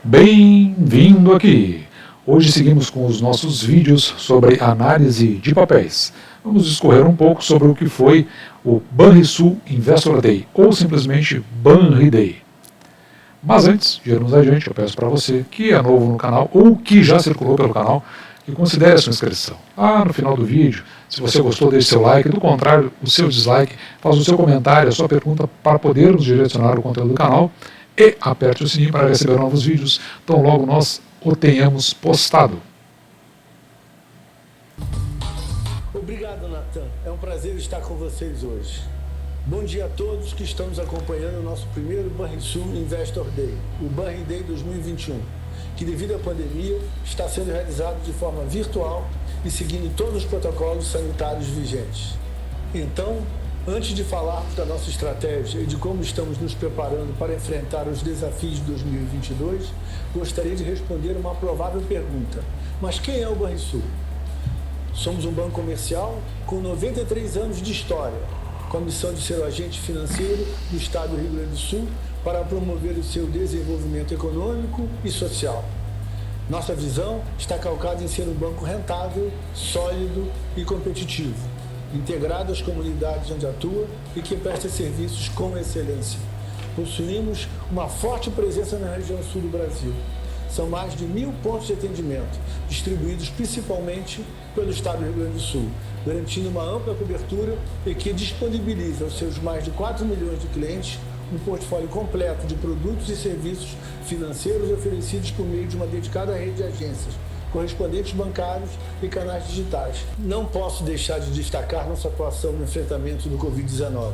Bem-vindo aqui! Hoje seguimos com os nossos vídeos sobre análise de papéis. Vamos discorrer um pouco sobre o que foi o Banrisul Investor Day, ou simplesmente Banri Day. Mas antes de irmos adiante, eu peço para você que é novo no canal ou que já circulou pelo canal, que considere a sua inscrição. No final do vídeo, se você gostou, deixe seu like, do contrário, o seu dislike, faz o seu comentário, a sua pergunta para podermos direcionar o conteúdo do canal e aperte o sininho para receber novos vídeos, tão logo nós o tenhamos postado. Obrigado, Natan. É um prazer estar com vocês hoje. Bom dia a todos que estão nos acompanhando no nosso primeiro Banrisul Investor Day, o Banri Day 2021, que devido à pandemia está sendo realizado de forma virtual e seguindo todos os protocolos sanitários vigentes. Então, antes de falarmos da nossa estratégia e de como estamos nos preparando para enfrentar os desafios de 2022, gostaria de responder uma provável pergunta. Mas quem é o Banrisul? Somos um banco comercial com 93 anos de história, com a missão de ser o agente financeiro do estado do Rio Grande do Sul para promover o seu desenvolvimento econômico e social. Nossa visão está calcada em ser um banco rentável, sólido e competitivo, integrado às comunidades onde atua e que presta serviços com excelência. Possuímos uma forte presença na região sul do Brasil. São mais de 1.000 pontos de atendimento, distribuídos principalmente pelo estado do Rio Grande do Sul, garantindo uma ampla cobertura e que disponibiliza aos seus mais de 4 milhões de clientes um portfólio completo de produtos e serviços financeiros oferecidos por meio de uma dedicada rede de agências, correspondentes bancários e canais digitais. Não posso deixar de destacar nossa atuação no enfrentamento do Covid-19.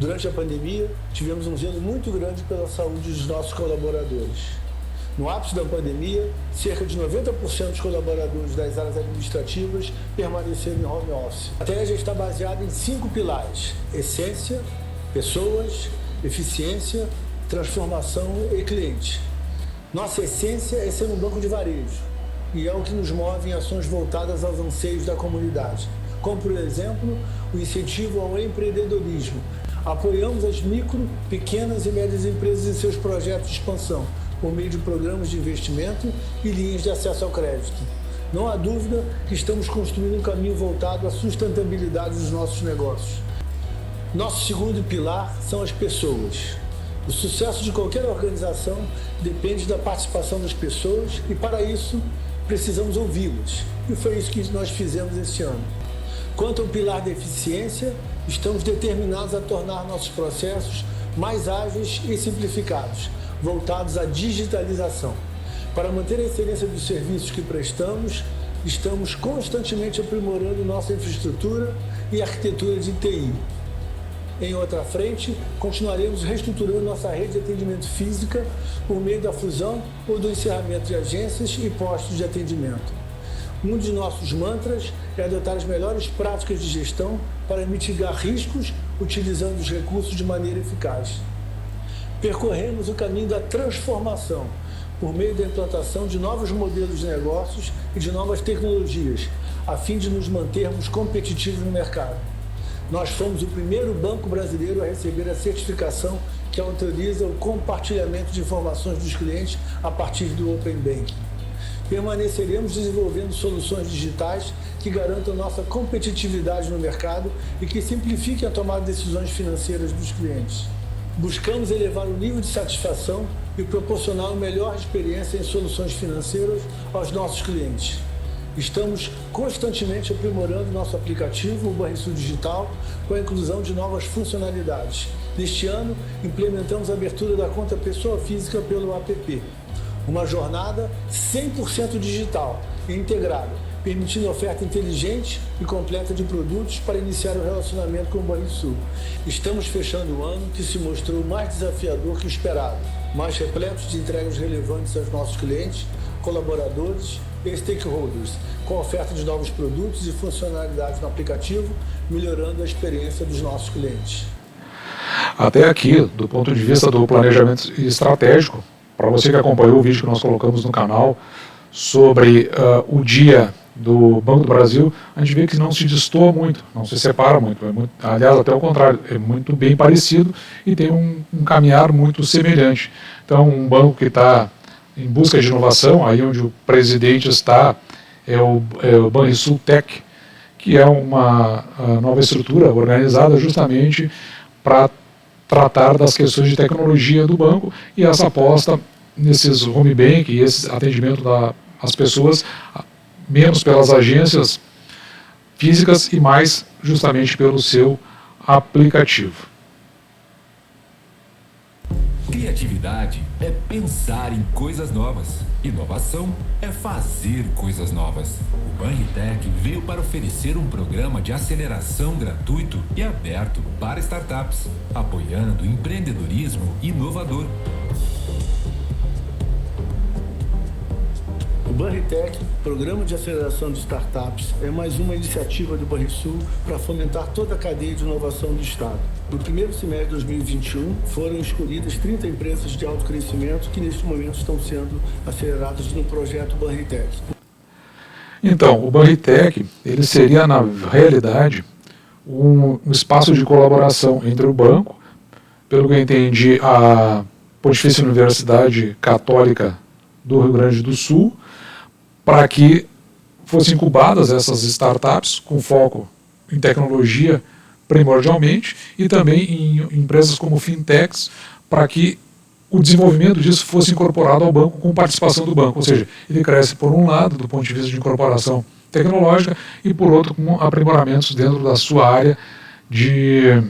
Durante a pandemia, tivemos um zelo muito grande pela saúde dos nossos colaboradores. No ápice da pandemia, cerca de 90% dos colaboradores das áreas administrativas permaneceram em home office. A estratégia está baseada em 5 pilares: essência, pessoas, eficiência, transformação e cliente. Nossa essência é ser um banco de varejo e é o que nos move em ações voltadas aos anseios da comunidade, como, por exemplo, o incentivo ao empreendedorismo. Apoiamos as micro, pequenas e médias empresas em seus projetos de expansão, por meio de programas de investimento e linhas de acesso ao crédito. Não há dúvida que estamos construindo um caminho voltado à sustentabilidade dos nossos negócios. Nosso segundo pilar são as pessoas. O sucesso de qualquer organização depende da participação das pessoas e, para isso, precisamos ouvi-las. E foi isso que nós fizemos este ano. Quanto ao pilar da eficiência, estamos determinados a tornar nossos processos mais ágeis e simplificados, voltados à digitalização. Para manter a excelência dos serviços que prestamos, estamos constantemente aprimorando nossa infraestrutura e arquitetura de TI. Em outra frente, continuaremos reestruturando nossa rede de atendimento física por meio da fusão ou do encerramento de agências e postos de atendimento. Um de nossos mantras é adotar as melhores práticas de gestão para mitigar riscos utilizando os recursos de maneira eficaz. Percorremos o caminho da transformação por meio da implantação de novos modelos de negócios e de novas tecnologias, a fim de nos mantermos competitivos no mercado. Nós fomos o primeiro banco brasileiro a receber a certificação que autoriza o compartilhamento de informações dos clientes a partir do Open Banking. Permaneceremos desenvolvendo soluções digitais que garantam nossa competitividade no mercado e que simplifiquem a tomada de decisões financeiras dos clientes. Buscamos elevar o nível de satisfação e proporcionar uma melhor experiência em soluções financeiras aos nossos clientes. Estamos constantemente aprimorando nosso aplicativo, o Banrisul Digital, com a inclusão de novas funcionalidades. Neste ano, implementamos a abertura da conta pessoa física pelo app, uma jornada 100% digital e integrada, permitindo oferta inteligente e completa de produtos para iniciar o relacionamento com o Banrisul. Estamos fechando o ano que se mostrou mais desafiador que o esperado, mais repleto de entregas relevantes aos nossos clientes, colaboradores e stakeholders, com oferta de novos produtos e funcionalidades no aplicativo, melhorando a experiência dos nossos clientes. Até aqui, do ponto de vista do planejamento estratégico, para você que acompanhou o vídeo que nós colocamos no canal sobre o dia do Banco do Brasil, a gente vê que não se destoa muito, não se separa muito, aliás, até o contrário, é muito bem parecido e tem um caminhar muito semelhante. Então, um banco que está em busca de inovação, aí onde o presidente está é o Banrisul Tech, que é uma nova estrutura organizada justamente para tratar das questões de tecnologia do banco, e essa aposta nesses home bank e esse atendimento às pessoas, menos pelas agências físicas e mais justamente pelo seu aplicativo. Criatividade é pensar em coisas novas. Inovação é fazer coisas novas. O Banritech veio para oferecer um programa de aceleração gratuito e aberto para startups, apoiando o empreendedorismo inovador. O Banritech, Programa de Aceleração de Startups, é mais uma iniciativa do Banrisul para fomentar toda a cadeia de inovação do Estado. No primeiro semestre de 2021, foram escolhidas 30 empresas de alto crescimento que, neste momento, estão sendo aceleradas no projeto Banritech. Então, o Banritech, ele seria, na realidade, um espaço de colaboração entre o banco, pelo que eu entendi, a Pontifícia Universidade Católica do Rio Grande do Sul, para que fossem incubadas essas startups com foco em tecnologia primordialmente e também em empresas como fintechs, para que o desenvolvimento disso fosse incorporado ao banco com participação do banco, ou seja, ele cresce por um lado do ponto de vista de incorporação tecnológica e por outro com aprimoramentos dentro da sua área de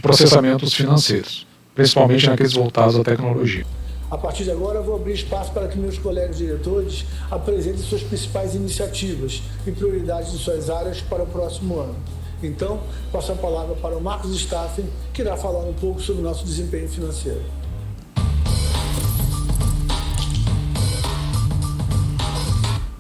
processamentos financeiros, principalmente naqueles voltados à tecnologia. A partir de agora, eu vou abrir espaço para que meus colegas diretores apresentem suas principais iniciativas e prioridades de suas áreas para o próximo ano. Então, passo a palavra para o Marcos Staffen, que irá falar um pouco sobre o nosso desempenho financeiro.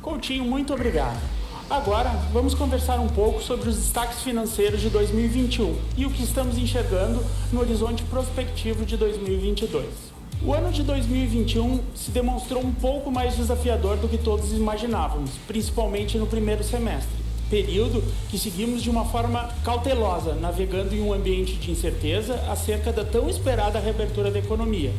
Coutinho, muito obrigado. Agora, vamos conversar um pouco sobre os destaques financeiros de 2021 e o que estamos enxergando no horizonte prospectivo de 2022. O ano de 2021 se demonstrou um pouco mais desafiador do que todos imaginávamos, principalmente no primeiro semestre, período que seguimos de uma forma cautelosa, navegando em um ambiente de incerteza acerca da tão esperada reabertura da economia.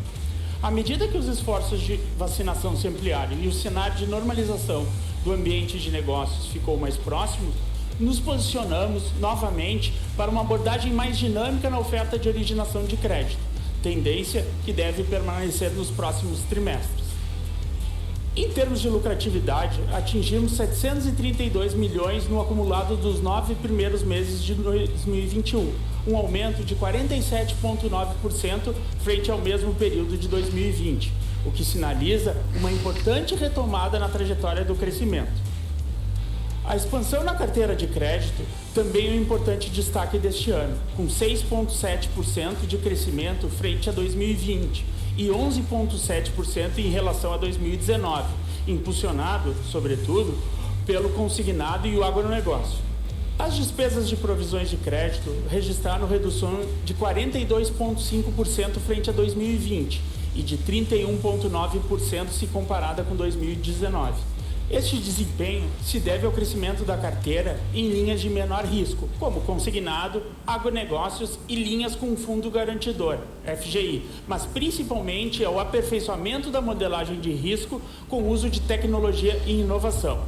À medida que os esforços de vacinação se ampliaram e o cenário de normalização do ambiente de negócios ficou mais próximo, nos posicionamos novamente para uma abordagem mais dinâmica na oferta de originação de crédito, tendência que deve permanecer nos próximos trimestres. Em termos de lucratividade, atingimos 732 milhões no acumulado dos 9 primeiros meses de 2021, um aumento de 47,9% frente ao mesmo período de 2020, o que sinaliza uma importante retomada na trajetória do crescimento. A expansão na carteira de crédito também é um importante destaque deste ano, com 6,7% de crescimento frente a 2020 e 11,7% em relação a 2019, impulsionado, sobretudo, pelo consignado e o agronegócio. As despesas de provisões de crédito registraram redução de 42,5% frente a 2020 e de 31,9% se comparada com 2019. Este desempenho se deve ao crescimento da carteira em linhas de menor risco, como consignado, agronegócios e linhas com fundo garantidor, FGI, mas principalmente ao aperfeiçoamento da modelagem de risco com uso de tecnologia e inovação.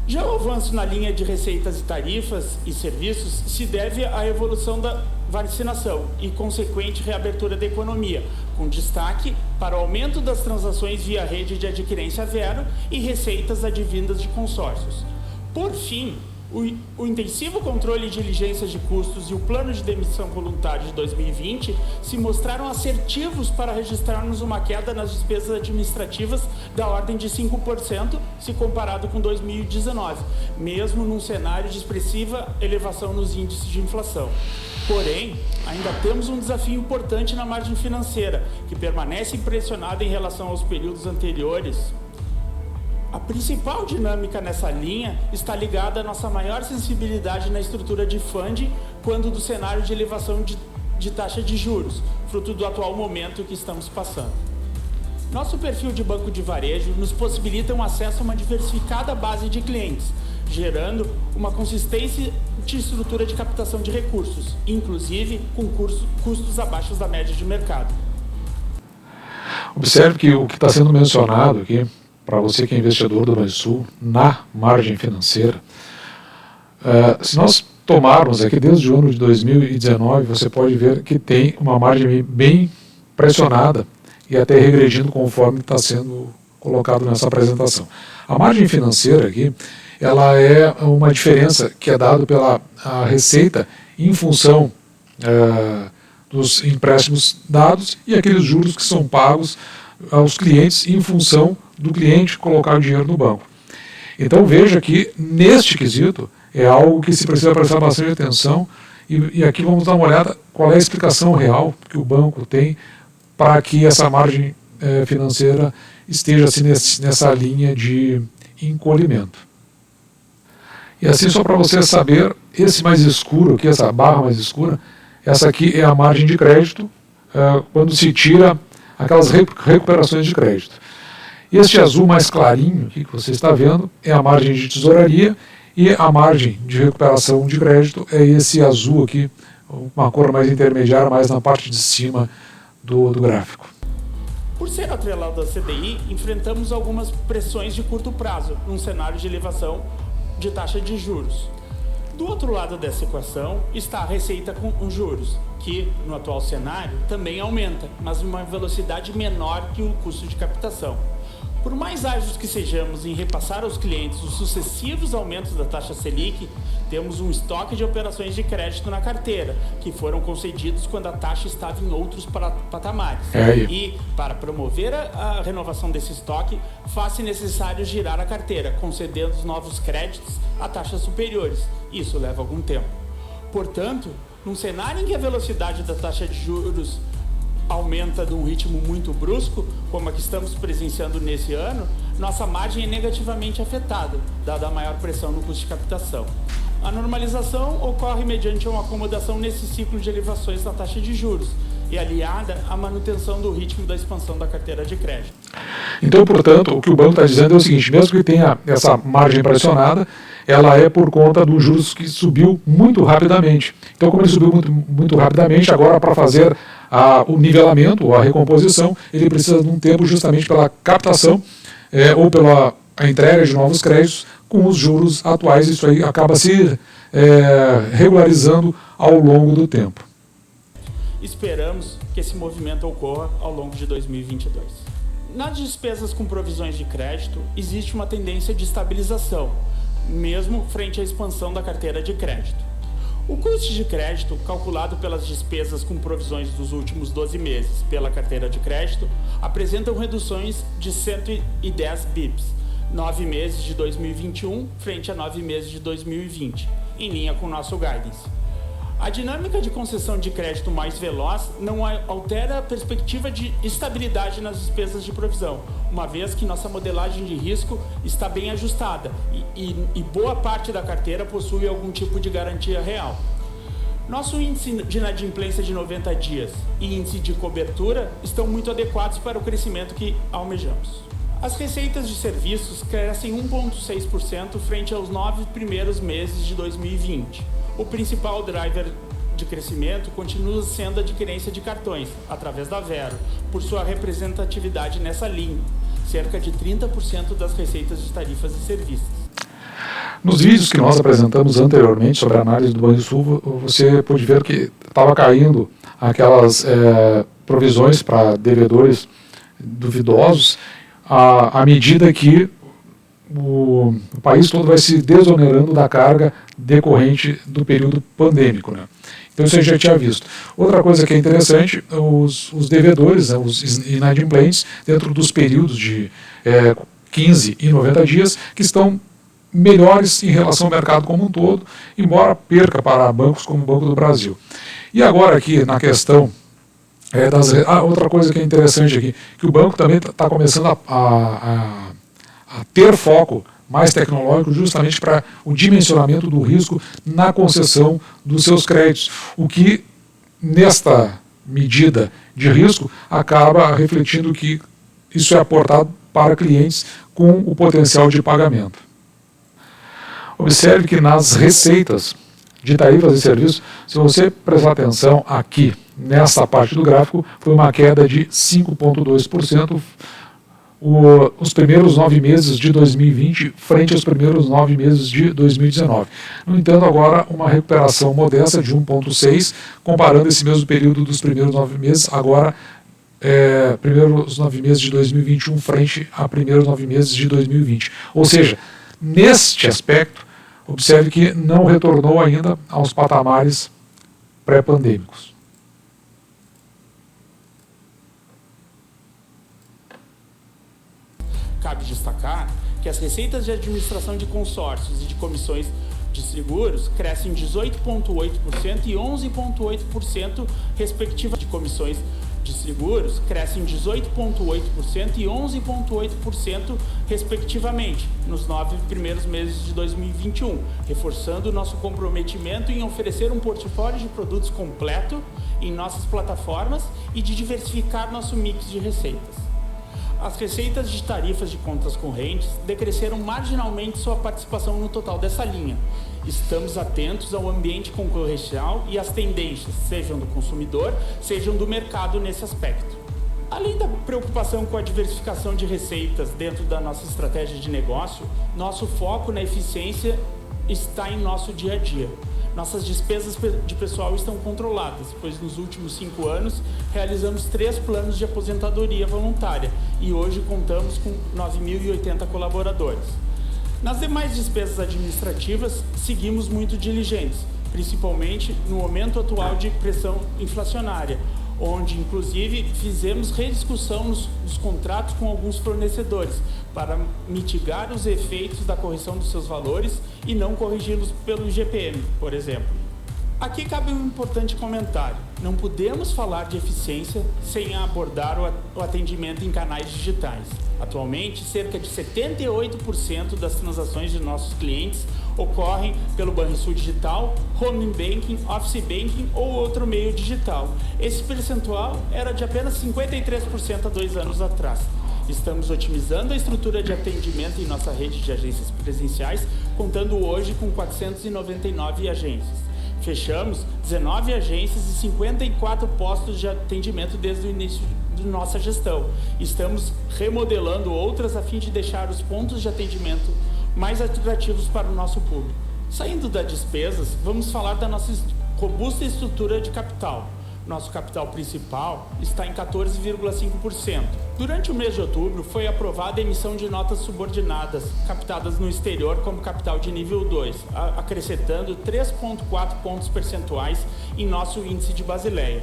Já o avanço na linha de receitas e tarifas e serviços se deve à evolução da vacinação e consequente reabertura da economia, com destaque para o aumento das transações via rede de adquirência zero e receitas advindas de consórcios. Por fim, o intensivo controle e diligências de custos e o plano de demissão voluntária de 2020 se mostraram assertivos para registrarmos uma queda nas despesas administrativas da ordem de 5% se comparado com 2019, mesmo num cenário de expressiva elevação nos índices de inflação. Porém, ainda temos um desafio importante na margem financeira, que permanece impressionada em relação aos períodos anteriores. A principal dinâmica nessa linha está ligada à nossa maior sensibilidade na estrutura de funding quando do cenário de elevação de taxa de juros, fruto do atual momento que estamos passando. Nosso perfil de banco de varejo nos possibilita um acesso a uma diversificada base de clientes, gerando uma consistência de estrutura de captação de recursos, inclusive com custos abaixo da média de mercado. Observe que o que está sendo mencionado aqui, para você que é investidor do Banrisul, na margem financeira, se nós tomarmos aqui desde o ano de 2019, você pode ver que tem uma margem bem pressionada e até regredindo conforme está sendo colocado nessa apresentação. A margem financeira aqui, ela é uma diferença que é dada pela receita em função dos empréstimos dados e aqueles juros que são pagos aos clientes em função do cliente colocar o dinheiro no banco. Então veja que neste quesito é algo que se precisa prestar bastante atenção e aqui vamos dar uma olhada qual é a explicação real que o banco tem para que essa margem financeira esteja assim, nessa linha de encolhimento. E assim, só para você saber, esse mais escuro aqui, essa barra mais escura, essa aqui é a margem de crédito quando se tira aquelas recuperações de crédito. Este azul mais clarinho aqui que você está vendo é a margem de tesouraria e a margem de recuperação de crédito é esse azul aqui, uma cor mais intermediária, mais na parte de cima do gráfico. Por ser atrelado à CDI, enfrentamos algumas pressões de curto prazo, num cenário de elevação de taxa de juros. Do outro lado dessa equação está a receita com juros, que no atual cenário também aumenta, mas em uma velocidade menor que o custo de captação. Por mais ágeis que sejamos em repassar aos clientes os sucessivos aumentos da taxa Selic, temos um estoque de operações de crédito na carteira, que foram concedidos quando a taxa estava em outros patamares. E, para promover a renovação desse estoque, faz-se necessário girar a carteira, concedendo os novos créditos a taxas superiores. Isso leva algum tempo. Portanto, num cenário em que a velocidade da taxa de juros aumenta de um ritmo muito brusco, como a que estamos presenciando nesse ano, nossa margem é negativamente afetada, dada a maior pressão no custo de captação. A normalização ocorre mediante uma acomodação nesse ciclo de elevações da taxa de juros e aliada à manutenção do ritmo da expansão da carteira de crédito. Então, portanto, o que o banco está dizendo é o seguinte, mesmo que tenha essa margem pressionada, ela é por conta dos juros que subiu muito rapidamente. Então, como ele subiu muito rapidamente, agora para fazer o nivelamento, ou a recomposição, ele precisa de um tempo justamente pela captação ou pela entrega de novos créditos com os juros atuais. Isso aí acaba se regularizando ao longo do tempo. Esperamos que esse movimento ocorra ao longo de 2022. Nas despesas com provisões de crédito, existe uma tendência de estabilização, mesmo frente à expansão da carteira de crédito. O custo de crédito, calculado pelas despesas com provisões dos últimos 12 meses pela carteira de crédito, apresentam reduções de 110 bips, 9 meses de 2021 frente a 9 meses de 2020, em linha com o nosso guidance. A dinâmica de concessão de crédito mais veloz não altera a perspectiva de estabilidade nas despesas de provisão, uma vez que nossa modelagem de risco está bem ajustada e boa parte da carteira possui algum tipo de garantia real. Nosso índice de inadimplência de 90 dias e índice de cobertura estão muito adequados para o crescimento que almejamos. As receitas de serviços crescem 1,6% frente aos 9 primeiros meses de 2020. O principal driver de crescimento continua sendo a adquirência de cartões, através da Vero, por sua representatividade nessa linha, cerca de 30% das receitas de tarifas e serviços. Nos vídeos que nós apresentamos anteriormente sobre a análise do Banrisul, você pôde ver que estava caindo aquelas provisões para devedores duvidosos, à medida que o país todo vai se desonerando da carga decorrente do período pandêmico, né? Então isso a gente já tinha visto. Outra coisa que é interessante, os devedores, né, os inadimplentes, dentro dos períodos de 15 e 90 dias, que estão melhores em relação ao mercado como um todo, embora perca para bancos como o Banco do Brasil. E agora aqui na questão outra coisa que é interessante aqui, que o banco também está começando a ter foco mais tecnológico justamente para o dimensionamento do risco na concessão dos seus créditos, o que nesta medida de risco acaba refletindo que isso é aportado para clientes com o potencial de pagamento. Observe que nas receitas de tarifas e serviços, se você prestar atenção aqui nessa parte do gráfico, foi uma queda de 5,2%, os primeiros 9 meses de 2020 frente aos primeiros 9 meses de 2019. No entanto, agora uma recuperação modesta de 1,6%, comparando esse mesmo período dos primeiros 9 meses, agora primeiros 9 meses de 2021 frente a primeiros 9 meses de 2020. Ou seja, neste aspecto, observe que não retornou ainda aos patamares pré-pandêmicos. Cabe destacar que as receitas de administração de consórcios e de comissões de seguros crescem 18,8% e 11,8%, respectivamente. De comissões de seguros crescem 18,8% e 11,8%, respectivamente, nos 9 primeiros meses de 2021, reforçando o nosso comprometimento em oferecer um portfólio de produtos completo em nossas plataformas e de diversificar nosso mix de receitas. As receitas de tarifas de contas correntes decresceram marginalmente sua participação no total dessa linha. Estamos atentos ao ambiente concorrencial e às tendências, sejam do consumidor, sejam do mercado nesse aspecto. Além da preocupação com a diversificação de receitas dentro da nossa estratégia de negócio, nosso foco na eficiência está em nosso dia a dia. Nossas despesas de pessoal estão controladas, pois nos últimos 5 anos realizamos 3 planos de aposentadoria voluntária e hoje contamos com 9.080 colaboradores. Nas demais despesas administrativas, seguimos muito diligentes, principalmente no momento atual de pressão inflacionária, onde inclusive fizemos rediscussão nos contratos com alguns fornecedores para mitigar os efeitos da correção dos seus valores e não corrigi-los pelo IGPM, por exemplo. Aqui cabe um importante comentário. Não podemos falar de eficiência sem abordar o atendimento em canais digitais. Atualmente, cerca de 78% das transações de nossos clientes ocorrem pelo Banrisul Digital, Home Banking, Office Banking ou outro meio digital. Esse percentual era de apenas 53% há 2 anos atrás. Estamos otimizando a estrutura de atendimento em nossa rede de agências presenciais, contando hoje com 499 agências. Fechamos 19 agências e 54 postos de atendimento desde o início de nossa gestão. Estamos remodelando outras a fim de deixar os pontos de atendimento mais atrativos para o nosso público. Saindo das despesas, vamos falar da nossa robusta estrutura de capital. Nosso capital principal está em 14,5%. Durante o mês de outubro, foi aprovada a emissão de notas subordinadas, captadas no exterior como capital de nível 2, acrescentando 3,4 pontos percentuais em nosso índice de Basileia.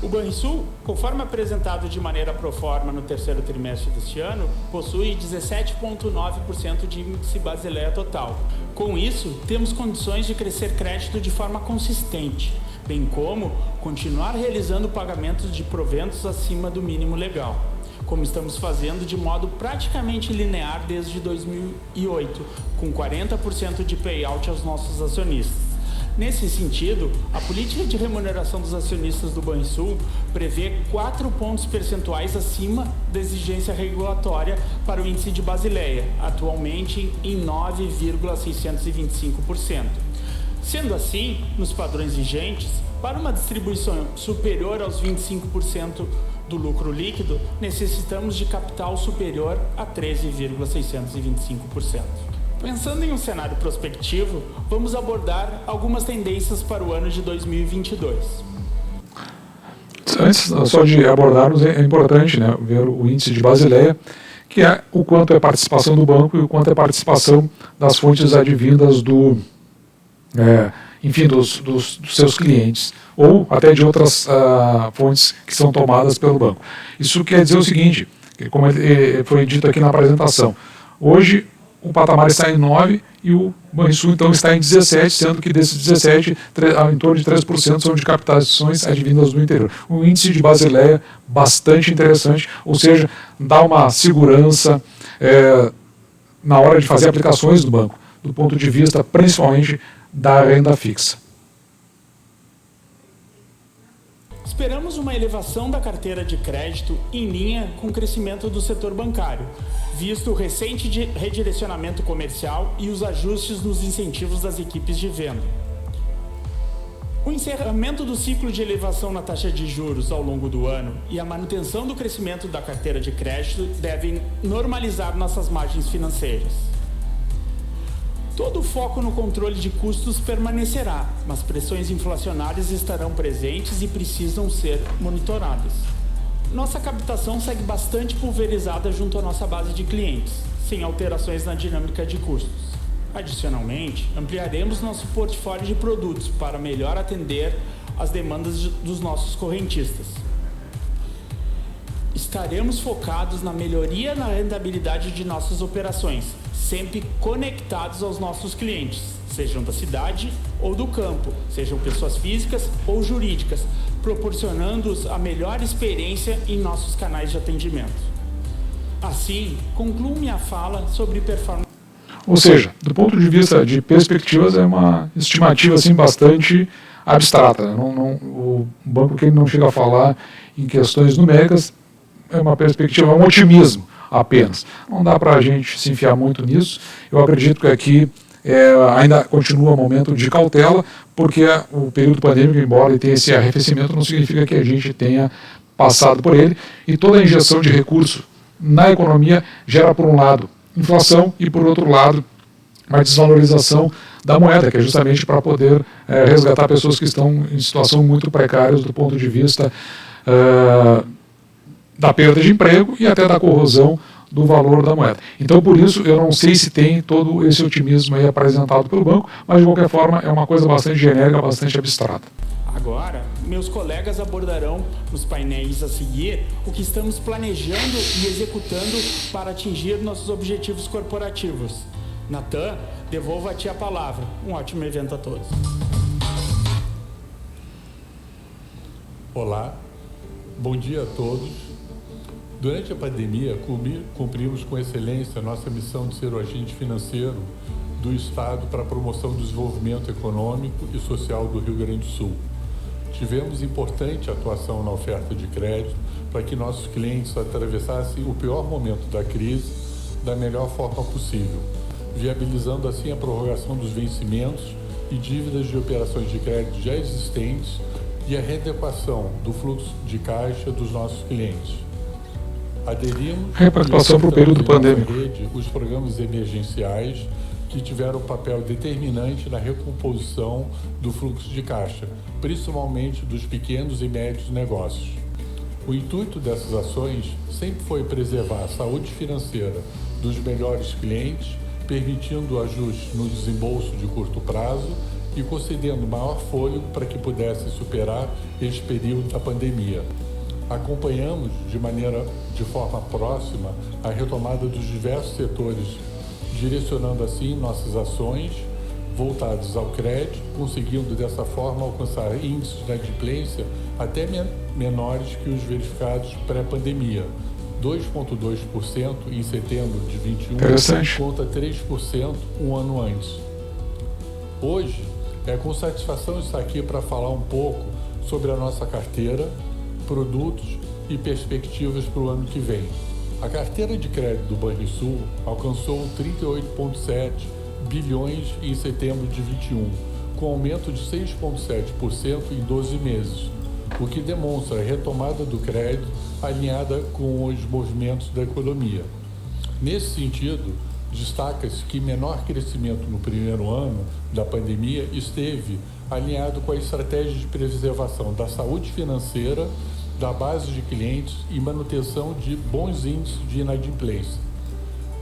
O Banrisul, conforme apresentado de maneira proforma no terceiro trimestre deste ano, possui 17,9% de índice Basileia total. Com isso, temos condições de crescer crédito de forma consistente, bem como continuar realizando pagamentos de proventos acima do mínimo legal, como estamos fazendo de modo praticamente linear desde 2008, com 40% de payout aos nossos acionistas. Nesse sentido, a política de remuneração dos acionistas do Banrisul prevê 4 pontos percentuais acima da exigência regulatória para o índice de Basileia, atualmente em 9,625%. Sendo assim, nos padrões vigentes, para uma distribuição superior aos 25% do lucro líquido, necessitamos de capital superior a 13,625%. Pensando em um cenário prospectivo, vamos abordar algumas tendências para o ano de 2022. Antes só de abordarmos, é importante, né, ver o índice de Basileia, que é o quanto é participação do banco e o quanto é participação das fontes advindas dos seus clientes, ou até de outras fontes que são tomadas pelo banco. Isso quer dizer o seguinte, que como foi dito aqui na apresentação, hoje o patamar está em 9 e o Banrisul então está em 17, sendo que desses 17, em torno de 3% são de captações advindas do interior. Um índice de Basileia bastante interessante, ou seja, dá uma segurança na hora de fazer aplicações do banco, do ponto de vista principalmente da renda fixa. Esperamos uma elevação da carteira de crédito em linha com o crescimento do setor bancário, visto o recente redirecionamento comercial e os ajustes nos incentivos das equipes de venda. O encerramento do ciclo de elevação na taxa de juros ao longo do ano e a manutenção do crescimento da carteira de crédito devem normalizar nossas margens financeiras. Todo o foco no controle de custos permanecerá, mas pressões inflacionárias estarão presentes e precisam ser monitoradas. Nossa captação segue bastante pulverizada junto à nossa base de clientes, sem alterações na dinâmica de custos. Adicionalmente, ampliaremos nosso portfólio de produtos para melhor atender às demandas dos nossos correntistas. Estaremos focados na melhoria na rentabilidade de nossas operações, sempre conectados aos nossos clientes, sejam da cidade ou do campo, sejam pessoas físicas ou jurídicas, proporcionando-os a melhor experiência em nossos canais de atendimento. Assim, concluo minha fala sobre performance. Ou seja, do ponto de vista de perspectivas, é uma estimativa assim, bastante abstrata. O banco que não chega a falar em questões numéricas é uma perspectiva, um otimismo apenas. Não dá para a gente se enfiar muito nisso. Eu acredito que aqui ainda continua um momento de cautela, porque o período pandêmico, embora ele tenha esse arrefecimento, não significa que a gente tenha passado por ele, e toda a injeção de recurso na economia gera, por um lado, inflação e, por outro lado, uma desvalorização da moeda, que é justamente para poder resgatar pessoas que estão em situação muito precárias do ponto de vista da perda de emprego e até da corrosão do valor da moeda. Então, por isso, eu não sei se tem todo esse otimismo aí apresentado pelo banco, mas, de qualquer forma, é uma coisa bastante genérica, bastante abstrata. Agora, meus colegas abordarão nos painéis a seguir o que estamos planejando e executando para atingir nossos objetivos corporativos. Natan, devolvo a ti a palavra. Um ótimo evento a todos. Olá, bom dia a todos. Durante a pandemia, cumprimos com excelência a nossa missão de ser o agente financeiro do Estado para a promoção do desenvolvimento econômico e social do Rio Grande do Sul. Tivemos importante atuação na oferta de crédito para que nossos clientes atravessassem o pior momento da crise da melhor forma possível, viabilizando assim a prorrogação dos vencimentos e dívidas de operações de crédito já existentes e a readequação do fluxo de caixa dos nossos clientes. Aderimos repactuação para o período pandêmico. Os programas emergenciais que tiveram um papel determinante na recomposição do fluxo de caixa, principalmente dos pequenos e médios negócios. O intuito dessas ações sempre foi preservar a saúde financeira dos melhores clientes, permitindo ajustes no desembolso de curto prazo e concedendo maior fôlego para que pudessem superar este período da pandemia. Acompanhamos de forma próxima a retomada dos diversos setores, direcionando assim nossas ações voltadas ao crédito, conseguindo dessa forma alcançar índices de inadimplência até menores que os verificados pré-pandemia, 2,2% em setembro de 2021 contra 3% um ano antes. Hoje, é com satisfação estar aqui para falar um pouco sobre a nossa carteira, produtos e perspectivas para o ano que vem. A carteira de crédito do Banrisul alcançou 38,7 bilhões em setembro de 2021, com aumento de 6,7% em 12 meses, o que demonstra a retomada do crédito alinhada com os movimentos da economia. Nesse sentido, destaca-se que menor crescimento no primeiro ano da pandemia esteve alinhado com a estratégia de preservação da saúde financeira, da base de clientes e manutenção de bons índices de inadimplência.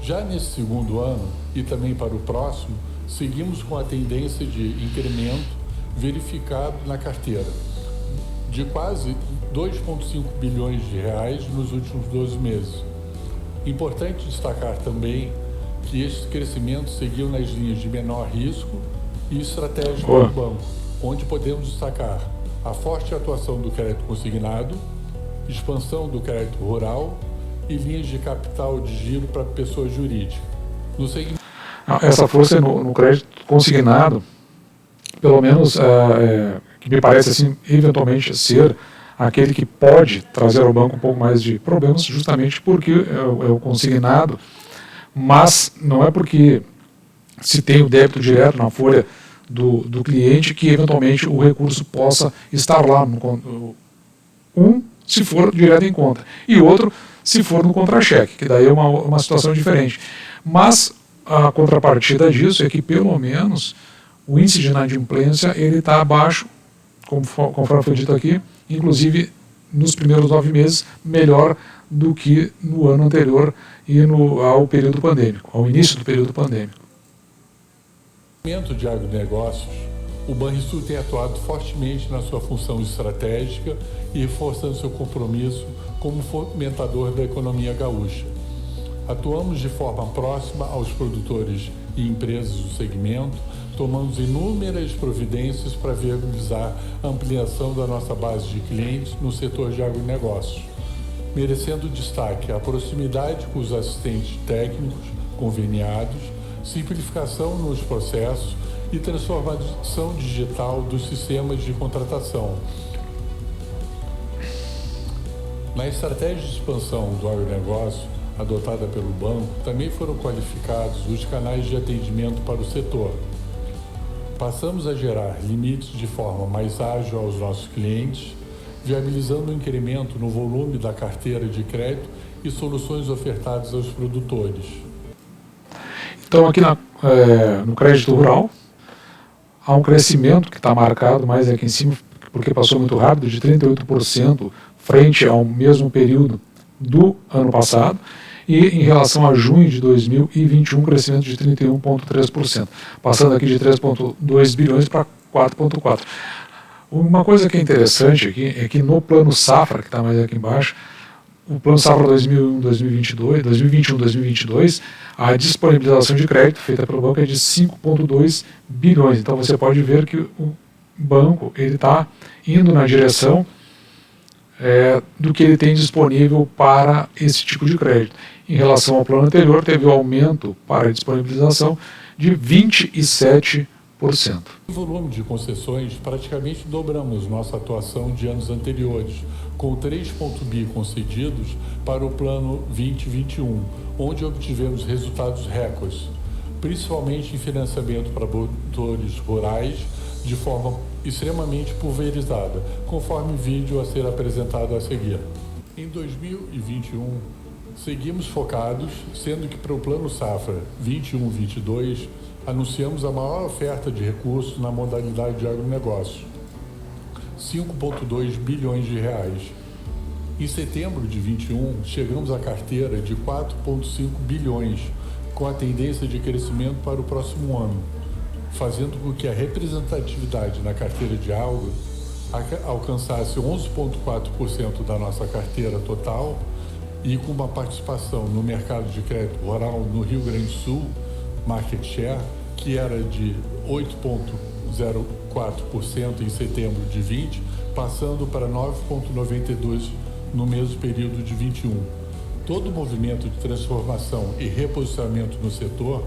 Já nesse segundo ano, e também para o próximo, seguimos com a tendência de incremento verificado na carteira, de quase 2,5 bilhões de reais nos últimos 12 meses. Importante destacar também que este crescimento seguiu nas linhas de menor risco e estratégico do banco, onde podemos destacar a forte atuação do crédito consignado, expansão do crédito rural e linhas de capital de giro para pessoa jurídica. No segmento... Essa força no crédito consignado, pelo menos, que me parece assim, eventualmente ser aquele que pode trazer ao banco um pouco mais de problemas, justamente porque é o consignado, mas não é porque se tem o débito direto na folha do cliente que eventualmente o recurso possa estar lá, se for direto em conta, e outro se for no contra-cheque, que daí é uma situação diferente. Mas a contrapartida disso é que pelo menos o índice de inadimplência ele está abaixo, conforme foi dito aqui, inclusive nos primeiros 9 meses, melhor do que no ano anterior e ao período pandêmico, ao início do período pandêmico. No segmento de agronegócios, o Banrisul tem atuado fortemente na sua função estratégica e reforçando seu compromisso como fomentador da economia gaúcha. Atuamos de forma próxima aos produtores e empresas do segmento, tomando inúmeras providências para viabilizar a ampliação da nossa base de clientes no setor de agronegócios, merecendo destaque a proximidade com os assistentes técnicos conveniados, simplificação nos processos e transformação digital dos sistemas de contratação. Na estratégia de expansão do agronegócio adotada pelo banco, também foram qualificados os canais de atendimento para o setor. Passamos a gerar limites de forma mais ágil aos nossos clientes, viabilizando um incremento no volume da carteira de crédito e soluções ofertadas aos produtores. Então aqui no crédito rural, há um crescimento que está marcado mais aqui em cima, porque passou muito rápido, de 38% frente ao mesmo período do ano passado, e em relação a junho de 2021, um crescimento de 31,3%, passando aqui de 3,2 bilhões para 4,4. Uma coisa que é interessante aqui é que no plano safra, que está mais aqui embaixo, o plano safra 2021-2022, a disponibilização de crédito feita pelo banco é de 5,2 bilhões. Então você pode ver que o banco está indo na direção do que ele tem disponível para esse tipo de crédito. Em relação ao plano anterior, teve um aumento para a disponibilização de 27%. Em volume de concessões, praticamente dobramos nossa atuação de anos anteriores, com 3,1 bi concedidos para o plano 2021, onde obtivemos resultados recordes, principalmente em financiamento para produtores rurais, de forma extremamente pulverizada, conforme o vídeo a ser apresentado a seguir. Em 2021, seguimos focados, sendo que para o Plano Safra 21-22, anunciamos a maior oferta de recursos na modalidade de agronegócio, 5,2 bilhões de reais. Em setembro de 21, chegamos à carteira de 4,5 bilhões, com a tendência de crescimento para o próximo ano, fazendo com que a representatividade na carteira de agro alcançasse 11,4% da nossa carteira total e com uma participação no mercado de crédito rural no Rio Grande do Sul, market share, que era de 8,04% em setembro de 20, passando para 9,92% no mesmo período de 21. Todo o movimento de transformação e reposicionamento no setor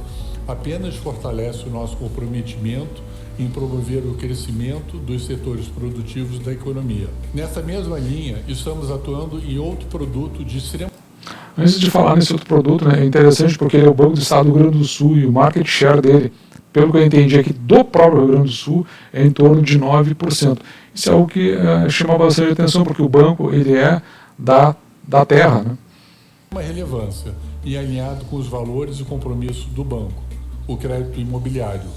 apenas fortalece o nosso comprometimento em promover o crescimento dos setores produtivos da economia. Nessa mesma linha, estamos atuando em outro produto de extrema... Antes de falar nesse outro produto, é interessante porque ele é o Banco do Estado do Rio Grande do Sul e o market share dele, pelo que eu entendi aqui, do próprio Rio Grande do Sul, é em torno de 9%. Isso é algo que chama bastante atenção, porque o banco ele é da terra. Né? Uma relevância e alinhado com os valores e compromissos do banco, o crédito imobiliário.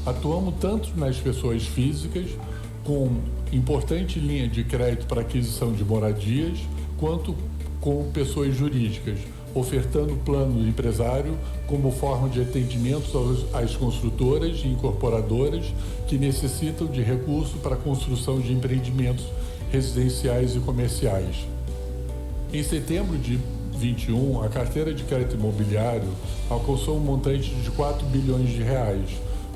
Atuamos tanto nas pessoas físicas, com importante linha de crédito para aquisição de moradias, quanto com pessoas jurídicas, ofertando plano empresário como forma de atendimento às construtoras e incorporadoras que necessitam de recursos para a construção de empreendimentos residenciais e comerciais. Em setembro de 21, a carteira de crédito imobiliário alcançou um montante de 4 bilhões de reais,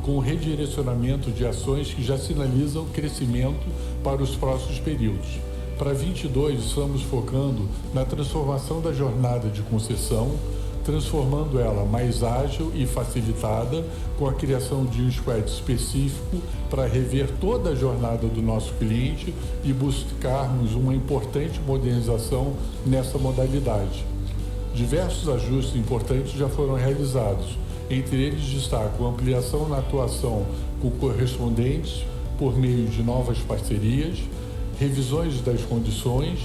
com redirecionamento de ações que já sinalizam crescimento para os próximos períodos. Para 22, estamos focando na transformação da jornada de concessão, transformando ela mais ágil e facilitada, com a criação de um squad específico para rever toda a jornada do nosso cliente e buscarmos uma importante modernização nessa modalidade. Diversos ajustes importantes já foram realizados Entre eles destacam a ampliação na atuação com correspondentes por meio de novas parcerias, revisões das condições,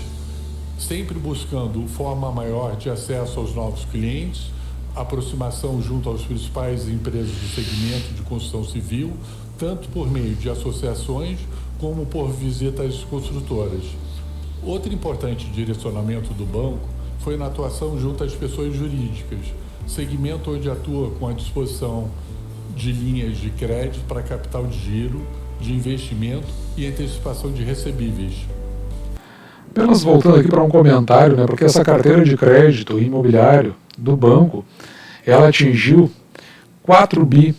sempre buscando forma maior de acesso aos novos clientes, aproximação junto às principais empresas do segmento de construção civil, tanto por meio de associações como por visitas construtoras. Outro importante direcionamento do banco foi na atuação junto às pessoas jurídicas, segmento onde atua com a disposição de linhas de crédito para capital de giro, de investimento e antecipação de recebíveis. Apenas voltando aqui para um comentário, né, porque essa carteira de crédito imobiliário do banco, ela atingiu 4 bi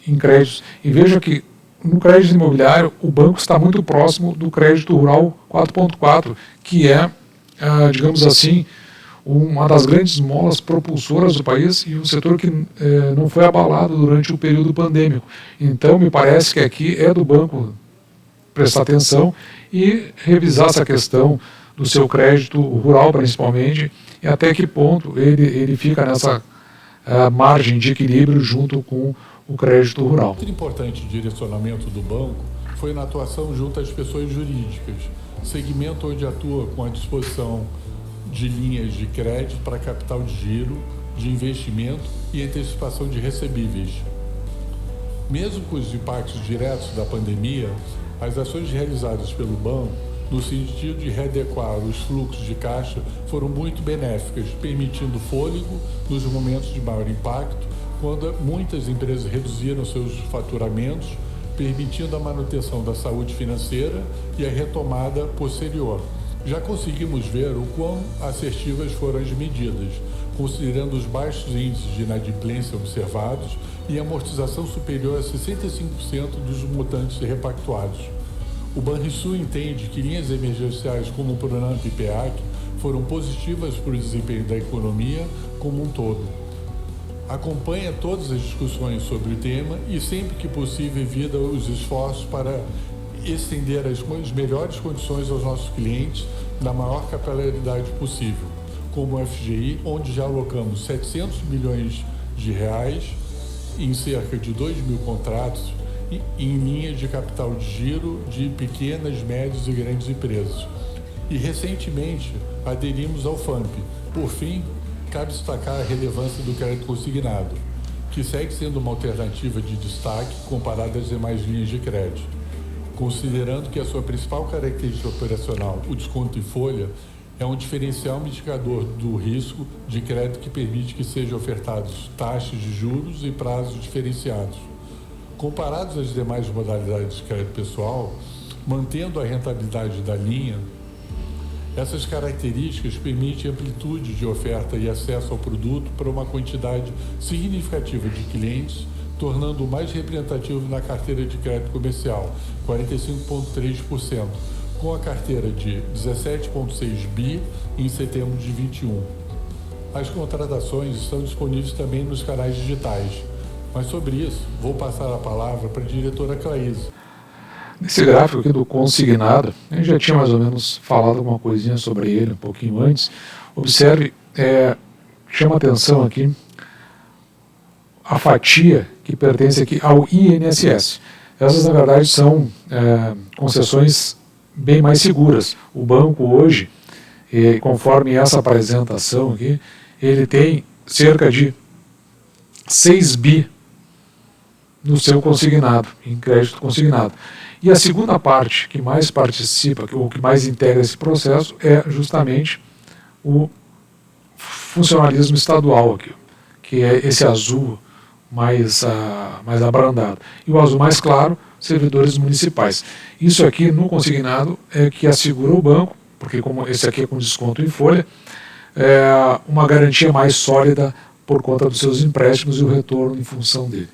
em créditos. E veja que no crédito imobiliário o banco está muito próximo do crédito rural 4.4, que é, digamos assim, uma das grandes molas propulsoras do país e um setor que não foi abalado durante o período pandêmico. Então, me parece que aqui é do banco prestar atenção e revisar essa questão do seu crédito rural, principalmente, e até que ponto ele fica nessa margem de equilíbrio junto com o crédito rural. Outro importante direcionamento do banco foi na atuação junto às pessoas jurídicas, segmento onde atua com a disposição de linhas de crédito para capital de giro, de investimento e antecipação de recebíveis. Mesmo com os impactos diretos da pandemia, as ações realizadas pelo banco no sentido de readequar os fluxos de caixa foram muito benéficas, permitindo fôlego nos momentos de maior impacto, quando muitas empresas reduziram seus faturamentos, permitindo a manutenção da saúde financeira e a retomada posterior. Já conseguimos ver o quão assertivas foram as medidas, considerando os baixos índices de inadimplência observados e amortização superior a 65% dos mutantes repactuados. O Banrisul entende que linhas emergenciais como o Pronamp e PEAC foram positivas para o desempenho da economia como um todo. Acompanha todas as discussões sobre o tema e, sempre que possível, evita os esforços para estender as melhores condições aos nossos clientes na maior capilaridade possível, como o FGI, onde já alocamos 700 milhões de reais em cerca de 2 mil contratos em linhas de capital de giro de pequenas, médias e grandes empresas. E recentemente aderimos ao FAMP. Por fim, cabe destacar a relevância do crédito consignado, que segue sendo uma alternativa de destaque comparada às demais linhas de crédito. Considerando que a sua principal característica operacional, o desconto em folha, é um diferencial mitigador do risco de crédito que permite que sejam ofertados taxas de juros e prazos diferenciados. Comparados às demais modalidades de crédito pessoal, mantendo a rentabilidade da linha, essas características permitem amplitude de oferta e acesso ao produto para uma quantidade significativa de clientes, tornando-o mais representativo na carteira de crédito comercial, 45,3%, com a carteira de 17,6 bi em setembro de 21. As contratações estão disponíveis também nos canais digitais, mas sobre isso vou passar a palavra para a diretora Claíse. Nesse gráfico aqui do consignado, a gente já tinha mais ou menos falado alguma coisinha sobre ele um pouquinho antes. Observe, chama atenção aqui a fatia que pertence aqui ao INSS. Essas, na verdade, são concessões bem mais seguras. O banco hoje, conforme essa apresentação aqui, ele tem cerca de 6 bi no seu consignado, em crédito consignado. E a segunda parte que mais participa, ou que mais integra esse processo, é justamente o funcionalismo estadual aqui, que é esse azul mais abrandado. E o azul mais claro, servidores municipais. Isso aqui no consignado é que assegura o banco, porque como esse aqui é com desconto em folha, é uma garantia mais sólida por conta dos seus empréstimos e o retorno em função dele.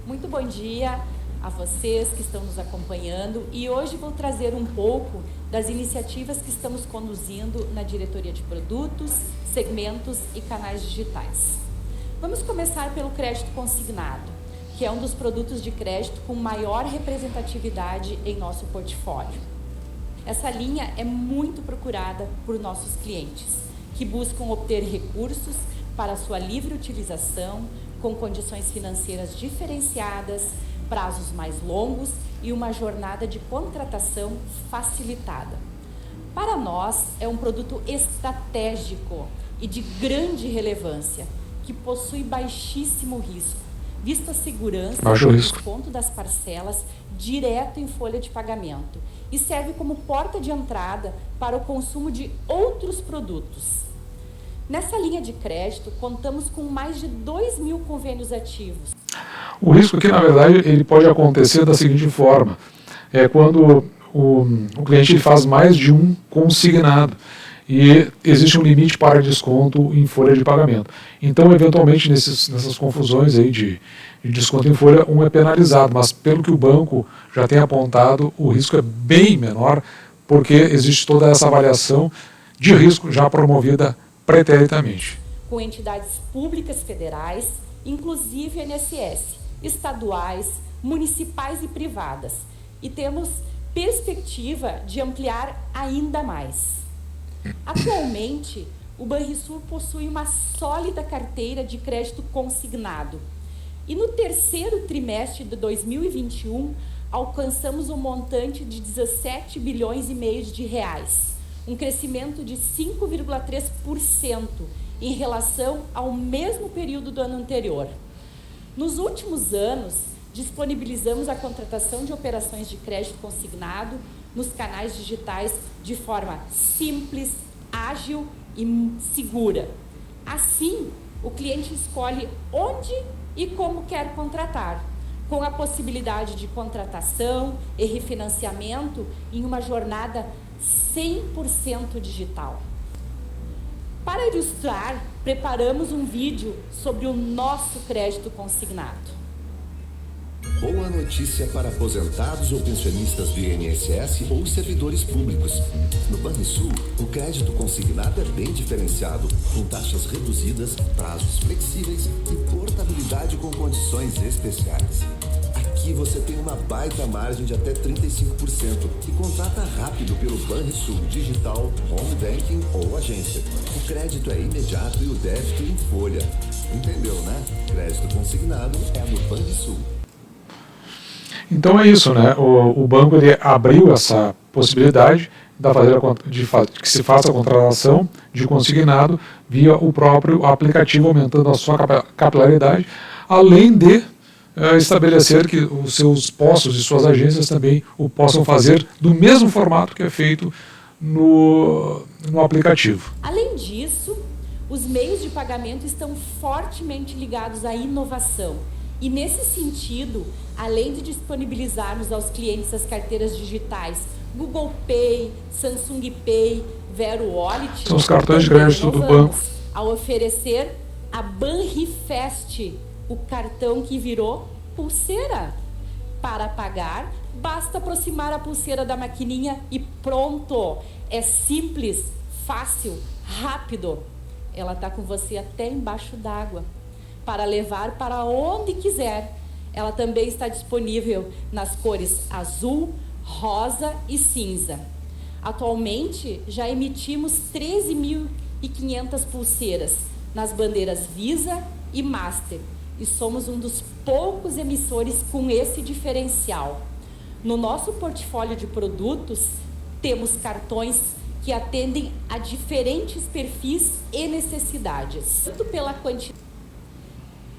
Muito bom dia a vocês que estão nos acompanhando, e hoje vou trazer um pouco das iniciativas que estamos conduzindo na diretoria de produtos, segmentos e canais digitais. Vamos começar pelo crédito consignado, que é um dos produtos de crédito com maior representatividade em nosso portfólio. Essa linha é muito procurada por nossos clientes, que buscam obter recursos para sua livre utilização, com condições financeiras diferenciadas, prazos mais longos e uma jornada de contratação facilitada. Para nós, é um produto estratégico e de grande relevância, que possui baixíssimo risco, visto a segurança do desconto das parcelas direto em folha de pagamento e serve como porta de entrada para o consumo de outros produtos. Nessa linha de crédito, contamos com mais de 2.000 convênios ativos. O risco aqui, na verdade, ele pode acontecer da seguinte forma: é quando o cliente faz mais de um consignado e existe um limite para desconto em folha de pagamento. Então, eventualmente, nessas confusões aí de desconto em folha, um é penalizado, mas pelo que o banco já tem apontado, o risco é bem menor, porque existe toda essa avaliação de risco já promovida preteritamente. Com entidades públicas federais, inclusive INSS, estaduais, municipais e privadas. E temos perspectiva de ampliar ainda mais. Atualmente, o Banrisul possui uma sólida carteira de crédito consignado. E no terceiro trimestre de 2021, alcançamos um montante de 17 bilhões e meio de reais, um crescimento de 5,3% em relação ao mesmo período do ano anterior. Nos últimos anos, disponibilizamos a contratação de operações de crédito consignado nos canais digitais de forma simples, ágil e segura. Assim, o cliente escolhe onde e como quer contratar, com a possibilidade de contratação e refinanciamento em uma jornada 100% digital. Para ilustrar, preparamos um vídeo sobre o nosso crédito consignado. Boa notícia para aposentados ou pensionistas do INSS ou servidores públicos. No Banrisul, o crédito consignado é bem diferenciado, com taxas reduzidas, prazos flexíveis e portabilidade com condições especiais. Aqui você tem uma baita margem de até 35% e contrata rápido pelo Banrisul Digital, Home Banking ou agência. O crédito é imediato e o débito em folha. Entendeu, né? Crédito consignado é no Banrisul. Então é isso, né? O banco ele abriu essa possibilidade de que se faça a contratação de consignado via o próprio aplicativo, aumentando a sua capilaridade, além de estabelecer que os seus postos e suas agências também o possam fazer do mesmo formato que é feito no aplicativo. Além disso, os meios de pagamento estão fortemente ligados à inovação. E nesse sentido, além de disponibilizarmos aos clientes as carteiras digitais Google Pay, Samsung Pay, Vero Wallet, são os cartões de crédito do banco, a oferecer a Banrifest, o cartão que virou pulseira. Para pagar, basta aproximar a pulseira da maquininha e pronto! É simples, fácil, rápido. Ela está com você até embaixo d'água, para levar para onde quiser. Ela também está disponível nas cores azul, rosa e cinza. Atualmente, já emitimos 13.500 pulseiras nas bandeiras Visa e Master e somos um dos poucos emissores com esse diferencial. No nosso portfólio de produtos, temos cartões que atendem a diferentes perfis e necessidades, tanto pela quantidade.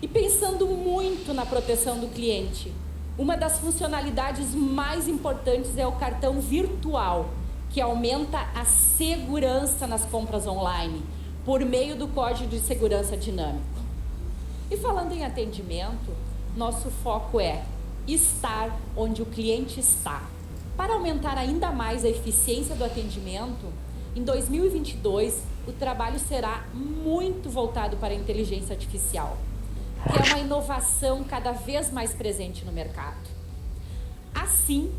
E pensando muito na proteção do cliente, uma das funcionalidades mais importantes é o cartão virtual, que aumenta a segurança nas compras online, por meio do Código de Segurança Dinâmico. E falando em atendimento, nosso foco é estar onde o cliente está. Para aumentar ainda mais a eficiência do atendimento, em 2022, o trabalho será muito voltado para a inteligência artificial, que é uma inovação cada vez mais presente no mercado. Assim,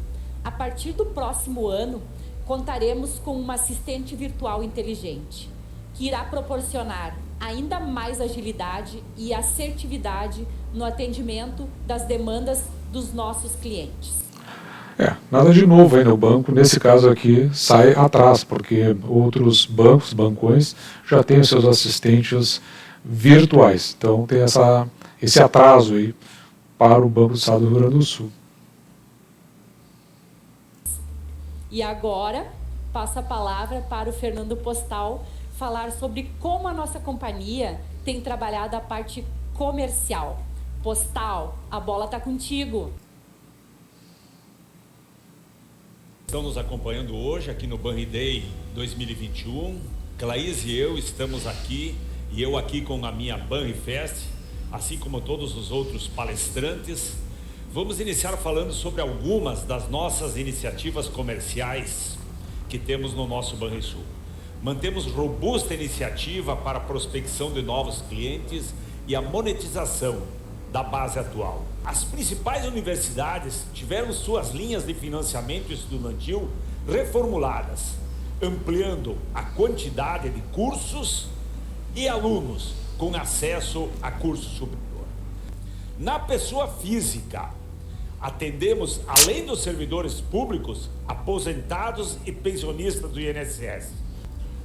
a partir do próximo ano, contaremos com uma assistente virtual inteligente, que irá proporcionar ainda mais agilidade e assertividade no atendimento das demandas dos nossos clientes. Nada de novo aí no banco, nesse caso aqui sai atrás, porque outros bancos, bancões, já têm os seus assistentes virtuais. Então tem esse atraso aí para o Banco do Estado do Rio Grande do Sul. E agora, passo a palavra para o Fernando Postal falar sobre como a nossa companhia tem trabalhado a parte comercial. Postal, a bola está contigo. Estão nos acompanhando hoje aqui no Banri Day 2021. Claís e eu estamos aqui, e eu aqui com a minha Banri Fest, assim como todos os outros palestrantes. Vamos iniciar falando sobre algumas das nossas iniciativas comerciais que temos no nosso Banrisul. Mantemos robusta iniciativa para a prospecção de novos clientes e a monetização da base atual. As principais universidades tiveram suas linhas de financiamento estudantil reformuladas, ampliando a quantidade de cursos e alunos com acesso a curso superior. Na pessoa física, atendemos, além dos servidores públicos, aposentados e pensionistas do INSS.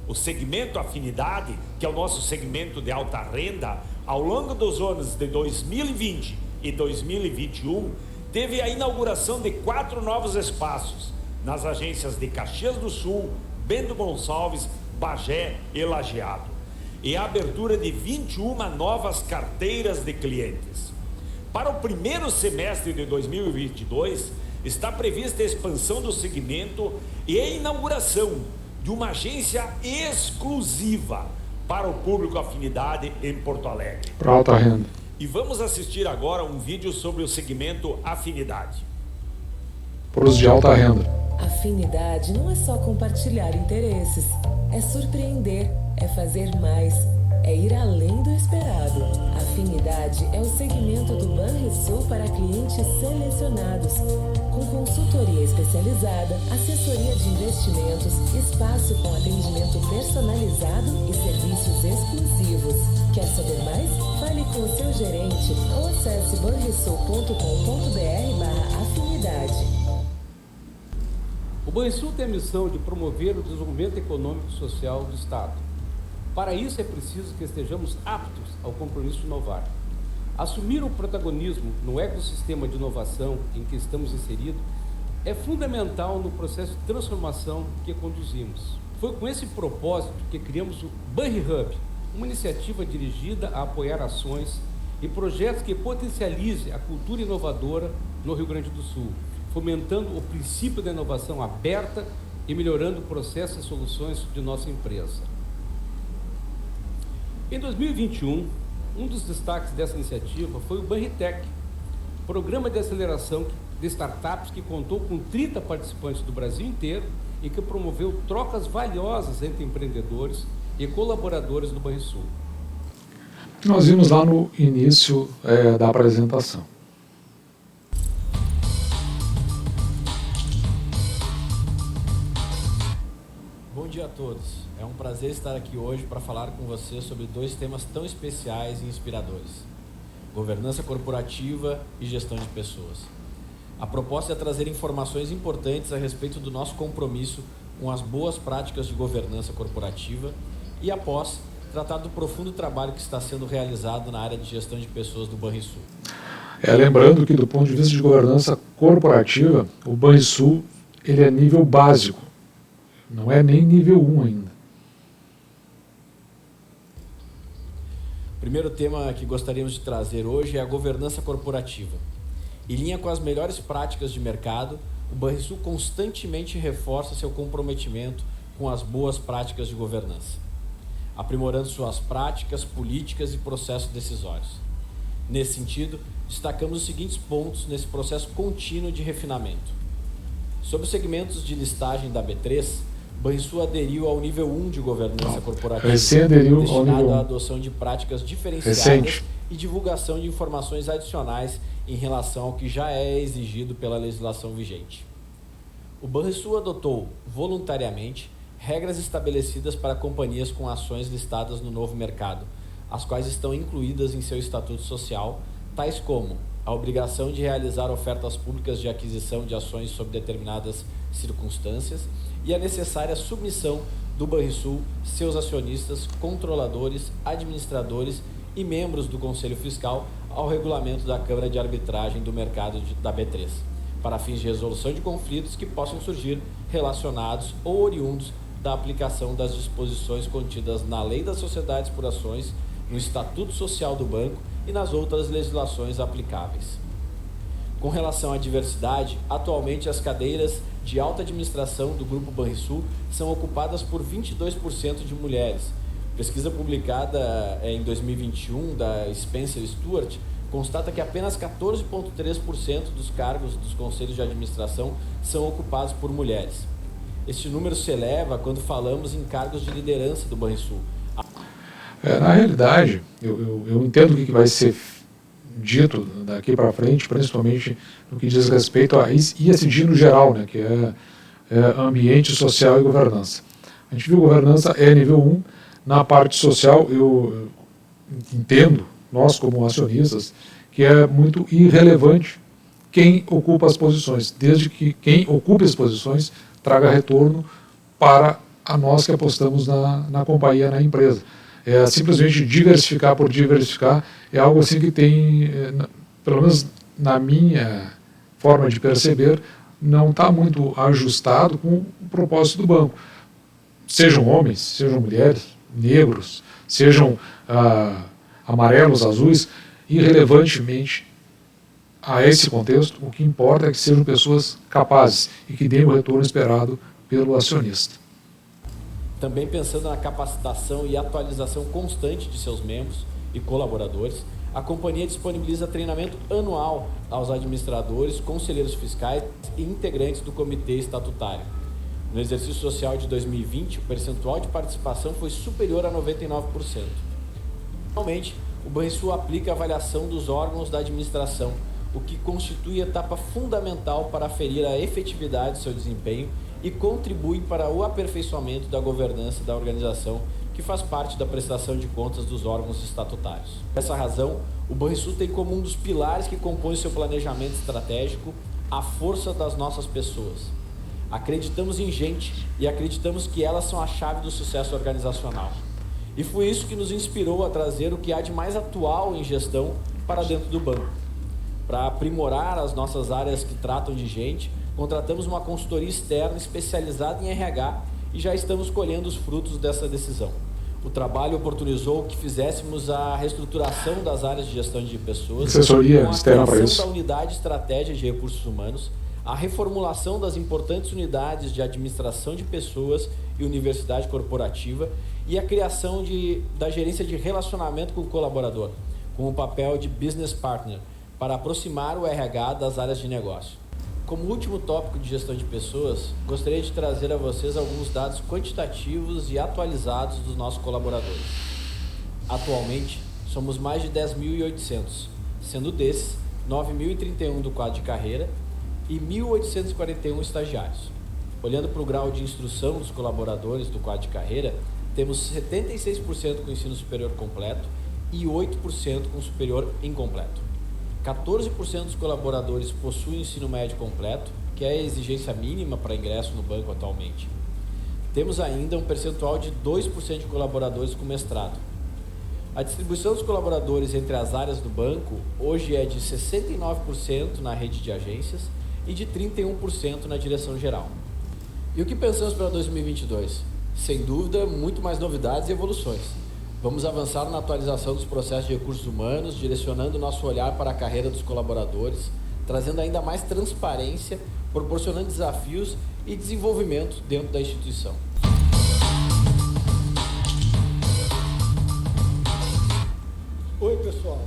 O segmento Afinidade, que é o nosso segmento de alta renda, ao longo dos anos de 2020 e 2021, teve a inauguração de 4 novos espaços nas agências de Caxias do Sul, Bento Gonçalves, Bagé e Lajeado, e a abertura de 21 novas carteiras de clientes. Para o primeiro semestre de 2022, está prevista a expansão do segmento e a inauguração de uma agência exclusiva para o público Afinidade em Porto Alegre. Para alta renda. E vamos assistir agora um vídeo sobre o segmento Afinidade. Para os de alta renda. Afinidade não é só compartilhar interesses, é surpreender, é fazer mais, é ir além do esperado. Afinidade é o segmento do Banrisul para clientes selecionados, com consultoria especializada, assessoria de investimentos, espaço com atendimento personalizado e serviços exclusivos. Quer saber mais? Fale com o seu gerente ou acesse banrisul.com.br/afinidade. O Banrisul tem a missão de promover o desenvolvimento econômico e social do Estado. Para isso é preciso que estejamos aptos ao compromisso de inovar. Assumir o protagonismo no ecossistema de inovação em que estamos inseridos é fundamental no processo de transformação que conduzimos. Foi com esse propósito que criamos o Banri Hub, uma iniciativa dirigida a apoiar ações e projetos que potencializem a cultura inovadora no Rio Grande do Sul, fomentando o princípio da inovação aberta e melhorando processos e soluções de nossa empresa. Em 2021, um dos destaques dessa iniciativa foi o BanriTech, programa de aceleração de startups que contou com 30 participantes do Brasil inteiro e que promoveu trocas valiosas entre empreendedores e colaboradores do Banrisul. Nós vimos lá no início da apresentação. Bom dia a todos. É um prazer estar aqui hoje para falar com você sobre 2 temas tão especiais e inspiradores: governança corporativa e gestão de pessoas. A proposta é trazer informações importantes a respeito do nosso compromisso com as boas práticas de governança corporativa e, após, tratar do profundo trabalho que está sendo realizado na área de gestão de pessoas do Banrisul. Lembrando que, do ponto de vista de governança corporativa, o Banrisul ele é nível básico, não é nem nível 1 ainda. O primeiro tema que gostaríamos de trazer hoje é a governança corporativa. Em linha com as melhores práticas de mercado, o Banrisul constantemente reforça seu comprometimento com as boas práticas de governança, aprimorando suas práticas, políticas e processos decisórios. Nesse sentido, destacamos os seguintes pontos nesse processo contínuo de refinamento. Sobre os segmentos de listagem da B3, o Banrisul aderiu ao nível 1 de governança corporativa, destinado à adoção de práticas diferenciadas e divulgação de informações adicionais em relação ao que já é exigido pela legislação vigente. O Banrisul adotou, voluntariamente, regras estabelecidas para companhias com ações listadas no novo mercado, as quais estão incluídas em seu estatuto social, tais como a obrigação de realizar ofertas públicas de aquisição de ações sob determinadas circunstâncias e a necessária submissão do Banrisul, seus acionistas, controladores, administradores e membros do Conselho Fiscal ao regulamento da Câmara de Arbitragem do Mercado da B3, para fins de resolução de conflitos que possam surgir relacionados ou oriundos da aplicação das disposições contidas na Lei das Sociedades por Ações, no Estatuto Social do Banco e nas outras legislações aplicáveis. Com relação à diversidade, atualmente as cadeiras de alta administração do Grupo Banrisul são ocupadas por 22% de mulheres. Pesquisa publicada em 2021 da Spencer Stuart constata que apenas 14,3% dos cargos dos conselhos de administração são ocupados por mulheres. Este número se eleva quando falamos em cargos de liderança do Banrisul. Na realidade, eu entendo o que vai ser dito daqui para frente, principalmente no que diz respeito a ESG no geral, né, que é ambiente social e governança. A gente viu governança é nível 1, na parte social eu entendo, nós como acionistas, que é muito irrelevante quem ocupa as posições, desde que quem ocupe as posições traga retorno para a nós que apostamos na companhia, na empresa. Simplesmente diversificar por diversificar é algo assim que tem, pelo menos na minha forma de perceber, não está muito ajustado com o propósito do banco. Sejam homens, sejam mulheres, negros, sejam amarelos, azuis, irrelevantemente a esse contexto, o que importa é que sejam pessoas capazes e que deem o retorno esperado pelo acionista. Também pensando na capacitação e atualização constante de seus membros e colaboradores, a companhia disponibiliza treinamento anual aos administradores, conselheiros fiscais e integrantes do comitê estatutário. No exercício social de 2020, o percentual de participação foi superior a 99%. Finalmente, o Banrisul aplica a avaliação dos órgãos da administração, o que constitui etapa fundamental para aferir a efetividade do seu desempenho e contribui para o aperfeiçoamento da governança da organização, que faz parte da prestação de contas dos órgãos estatutários. Por essa razão, o Banrisul tem como um dos pilares que compõe seu planejamento estratégico a força das nossas pessoas. Acreditamos em gente e acreditamos que elas são a chave do sucesso organizacional. E foi isso que nos inspirou a trazer o que há de mais atual em gestão para dentro do banco. Para aprimorar as nossas áreas que tratam de gente, contratamos uma consultoria externa especializada em RH e já estamos colhendo os frutos dessa decisão. O trabalho oportunizou que fizéssemos a reestruturação das áreas de gestão de pessoas, assessoria externa para isso, da unidade de estratégia de recursos humanos, a reformulação das importantes unidades de administração de pessoas e universidade corporativa e a criação da gerência de relacionamento com o colaborador, com o papel de business partner, para aproximar o RH das áreas de negócio. Como último tópico de gestão de pessoas, gostaria de trazer a vocês alguns dados quantitativos e atualizados dos nossos colaboradores. Atualmente, somos mais de 10.800, sendo desses 9.031 do quadro de carreira e 1.841 estagiários. Olhando para o grau de instrução dos colaboradores do quadro de carreira, temos 76% com ensino superior completo e 8% com superior incompleto. 14% dos colaboradores possuem ensino médio completo, que é a exigência mínima para ingresso no banco atualmente. Temos ainda um percentual de 2% de colaboradores com mestrado. A distribuição dos colaboradores entre as áreas do banco hoje é de 69% na rede de agências e de 31% na direção geral. E o que pensamos para 2022? Sem dúvida, muito mais novidades e evoluções. Vamos avançar na atualização dos processos de recursos humanos, direcionando nosso olhar para a carreira dos colaboradores, trazendo ainda mais transparência, proporcionando desafios e desenvolvimento dentro da instituição. Oi, pessoal.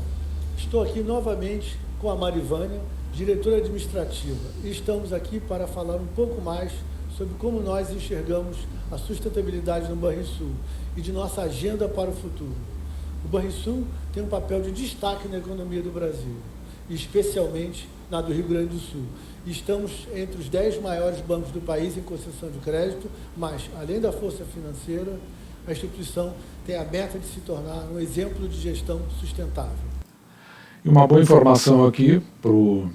Estou aqui novamente com a Marivânia, diretora administrativa, e estamos aqui para falar um pouco mais sobre como nós enxergamos a sustentabilidade no Banrisul e de nossa agenda para o futuro. O Banrisul tem um papel de destaque na economia do Brasil, especialmente na do Rio Grande do Sul. Estamos entre os 10 maiores bancos do país em concessão de crédito, mas, além da força financeira, a instituição tem a meta de se tornar um exemplo de gestão sustentável. E uma boa informação aqui para o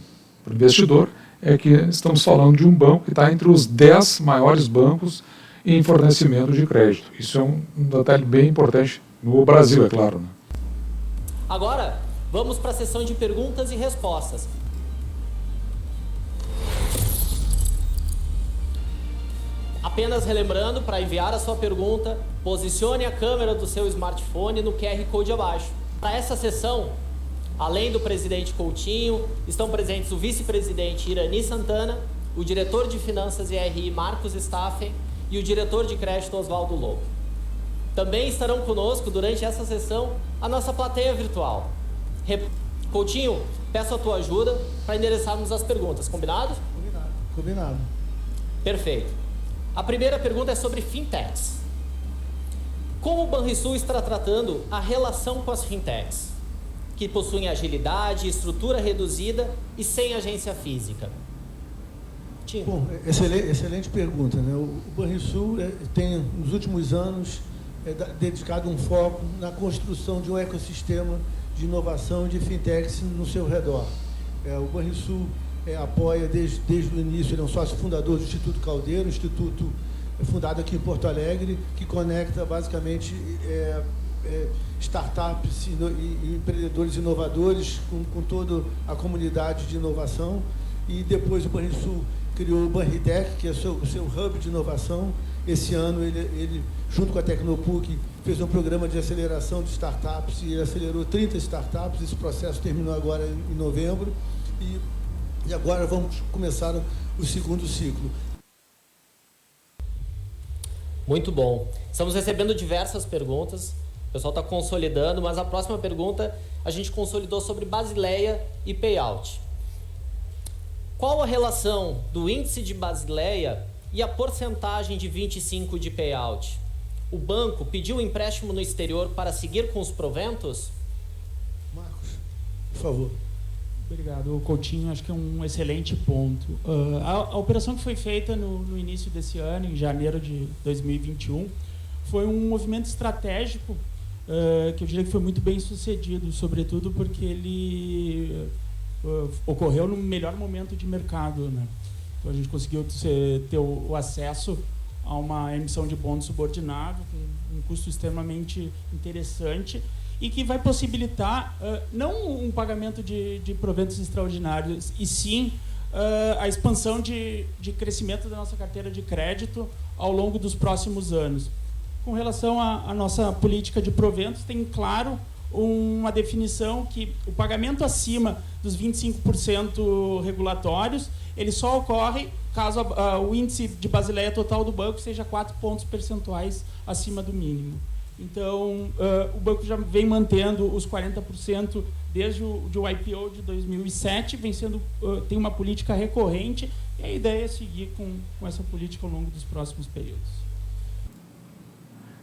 investidor é que estamos falando de um banco que está entre os 10 maiores bancos em fornecimento de crédito. Isso é um detalhe bem importante no Brasil, é claro, né? Agora, vamos para a sessão de perguntas e respostas. Apenas relembrando, para enviar a sua pergunta, posicione a câmera do seu smartphone no QR Code abaixo. Para essa sessão, além do presidente Coutinho, estão presentes o vice-presidente Irani Santana, o diretor de Finanças e RI Marcos Staffen e o diretor de crédito Oswaldo Lobo. Também estarão conosco durante essa sessão a nossa plateia virtual. Coutinho, peço a tua ajuda para endereçarmos as perguntas, combinado? Combinado. Perfeito. A primeira pergunta é sobre fintechs. Como o Banrisul está tratando a relação com as fintechs, que possuem agilidade, estrutura reduzida e sem agência física? Tim. Bom, excelente pergunta, né? O Banrisul tem, nos últimos anos, dedicado um foco na construção de um ecossistema de inovação de fintechs no seu redor. O Banrisul apoia desde o início, ele é um sócio fundador do Instituto Caldeira, um instituto fundado aqui em Porto Alegre, que conecta basicamente startups e empreendedores inovadores com toda a comunidade de inovação. E depois o Banrisul criou o Banritec, que é o seu hub de inovação. Esse ano ele junto com a Tecnopuc, fez um programa de aceleração de startups e acelerou 30 startups. Esse processo terminou agora em novembro e agora vamos começar o segundo ciclo. Muito bom. Estamos recebendo diversas perguntas, o pessoal está consolidando, mas a próxima pergunta a gente consolidou sobre Basileia e payout. Qual a relação do índice de Basileia e a porcentagem de 25% de payout? O banco pediu um empréstimo no exterior para seguir com os proventos? Marcos, por favor. Obrigado, Coutinho. Acho que é um excelente ponto. A operação que foi feita no início desse ano, em janeiro de 2021, foi um movimento estratégico que eu diria que foi muito bem sucedido, sobretudo porque ele ocorreu no melhor momento de mercado, né? Então a gente conseguiu ter o acesso a uma emissão de bônus subordinado com um custo extremamente interessante e que vai possibilitar não um pagamento de proventos extraordinários, e sim a expansão de crescimento da nossa carteira de crédito ao longo dos próximos anos. Com relação à nossa política de proventos, tem claro uma definição que o pagamento acima dos 25% regulatórios, ele só ocorre caso o índice de Basileia total do banco seja 4 pontos percentuais acima do mínimo. Então, o banco já vem mantendo os 40% desde o IPO de 2007, tem uma política recorrente, e a ideia é seguir com essa política ao longo dos próximos períodos.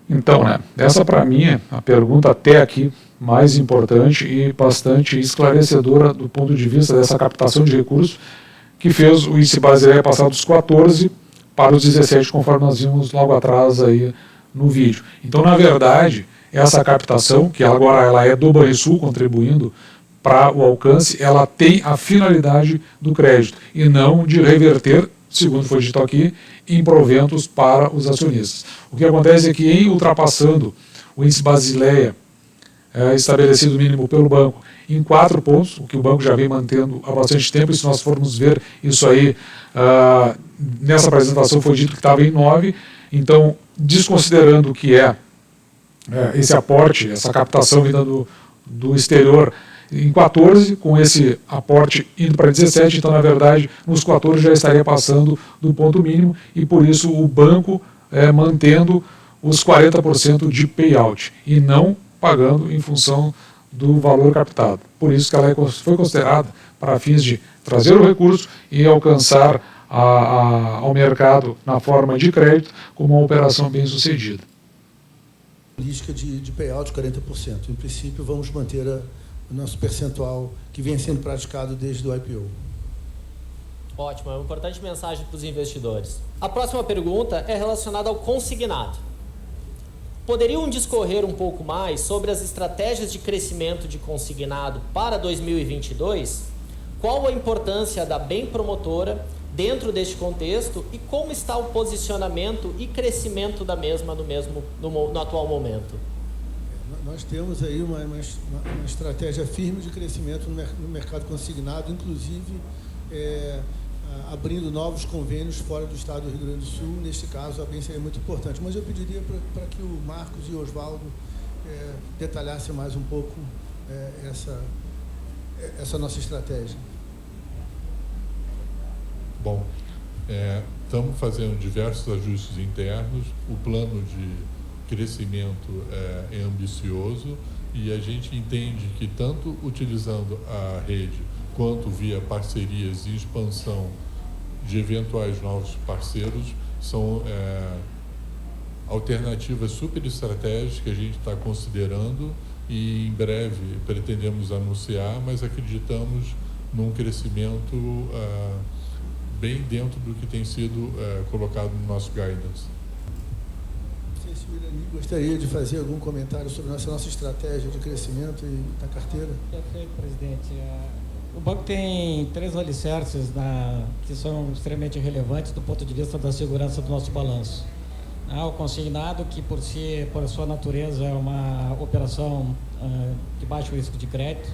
Então, né, essa para mim é a pergunta até aqui mais importante e bastante esclarecedora do ponto de vista dessa captação de recursos que fez o índice Basileia passar dos 14 para os 17, conforme nós vimos logo atrás aí no vídeo. Então, na verdade, essa captação, que agora ela é do Banrisul contribuindo para o alcance, ela tem a finalidade do crédito e não de reverter, segundo foi dito aqui, em proventos para os acionistas. O que acontece é que, em ultrapassando o índice Basileia estabelecido mínimo pelo banco em 4 pontos, o que o banco já vem mantendo há bastante tempo, e se nós formos ver isso aí, nessa apresentação foi dito que estava em 9, então, desconsiderando o que esse aporte, essa captação vinda do exterior em 14, com esse aporte indo para 17, então, na verdade, nos 14 já estaria passando do ponto mínimo, e por isso o banco mantendo os 40% de payout, e não pagando em função do valor captado. Por isso que ela foi considerada para fins de trazer o recurso e alcançar ao mercado na forma de crédito como uma operação bem sucedida. Política de payout 40%. Em princípio, vamos manter o nosso percentual que vem sendo praticado desde o IPO. Ótimo, é uma importante mensagem para os investidores. A próxima pergunta é relacionada ao consignado. Poderiam discorrer um pouco mais sobre as estratégias de crescimento de consignado para 2022? Qual a importância da Bem Promotora dentro deste contexto e como está o posicionamento e crescimento da mesma no atual momento? Nós temos aí uma estratégia firme de crescimento no mercado consignado, inclusive abrindo novos convênios fora do estado do Rio Grande do Sul. Neste caso, a BEM seria muito importante. Mas eu pediria para que o Marcos e o Oswaldo detalhassem mais um pouco essa nossa estratégia. Bom, estamos fazendo diversos ajustes internos, o plano de crescimento é ambicioso e a gente entende que tanto utilizando a rede quanto via parcerias e expansão de eventuais novos parceiros são alternativas super estratégicas que a gente está considerando e em breve pretendemos anunciar, mas acreditamos num crescimento bem dentro do que tem sido colocado no nosso guidance. Não sei se o Irani gostaria de fazer algum comentário sobre essa nossa estratégia de crescimento e da carteira. Perfeito, presidente. O banco tem 3 alicerces que são extremamente relevantes do ponto de vista da segurança do nosso balanço. O consignado, que por sua natureza é uma operação de baixo risco de crédito.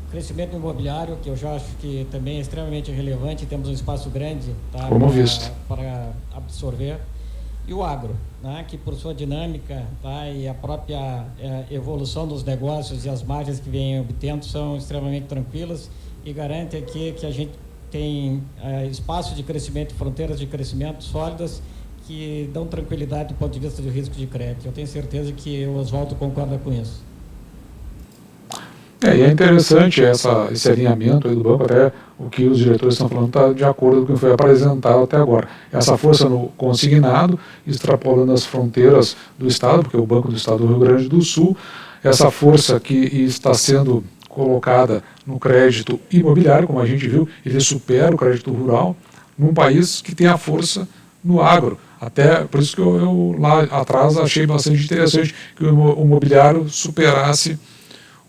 Crescimento imobiliário, que eu já acho que também é extremamente relevante, temos um espaço grande para absorver. E o agro, que por sua dinâmica e a própria evolução dos negócios e as margens que vem obtendo são extremamente tranquilas e garante aqui que a gente tem espaço de crescimento, fronteiras de crescimento sólidas que dão tranquilidade do ponto de vista do risco de crédito. Eu tenho certeza que o Oswaldo concorda com isso. E é interessante esse alinhamento aí do banco, até o que os diretores estão falando está de acordo com o que foi apresentado até agora. Essa força no consignado, extrapolando as fronteiras do Estado, porque é o Banco do Estado do Rio Grande do Sul, essa força que está sendo colocada no crédito imobiliário, como a gente viu, ele supera o crédito rural, num país que tem a força no agro. Até por isso que eu lá atrás achei bastante interessante que o imobiliário superasse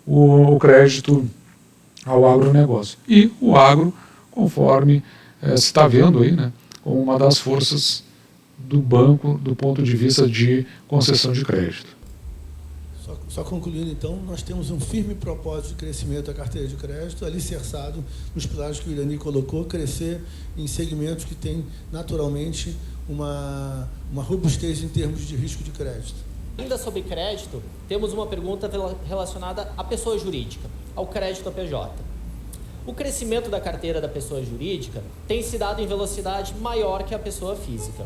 o crédito ao agronegócio. E o agro, conforme se está vendo aí, como uma das forças do banco do ponto de vista de concessão de crédito. Só concluindo, então, nós temos um firme propósito de crescimento da carteira de crédito, alicerçado nos pilares que o Irani colocou, crescer em segmentos que têm, naturalmente, uma robustez em termos de risco de crédito. Ainda sobre crédito, temos uma pergunta relacionada à pessoa jurídica, ao crédito a PJ. O crescimento da carteira da pessoa jurídica tem se dado em velocidade maior que a pessoa física.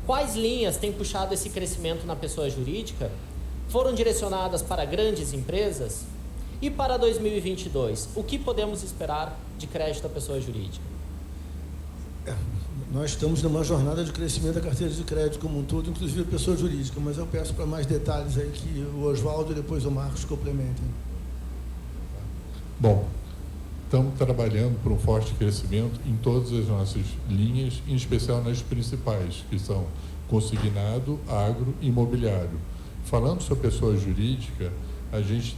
Quais linhas têm puxado esse crescimento na pessoa jurídica? Foram direcionadas para grandes empresas? E para 2022, o que podemos esperar de crédito à pessoa jurídica? Nós estamos numa jornada de crescimento da carteira de crédito como um todo, inclusive a pessoa jurídica, mas eu peço para mais detalhes aí que o Oswaldo e depois o Marcos complementem. Bom, estamos trabalhando por um forte crescimento em todas as nossas linhas, em especial nas principais, que são consignado, agro e imobiliário. Falando sobre pessoa jurídica, a gente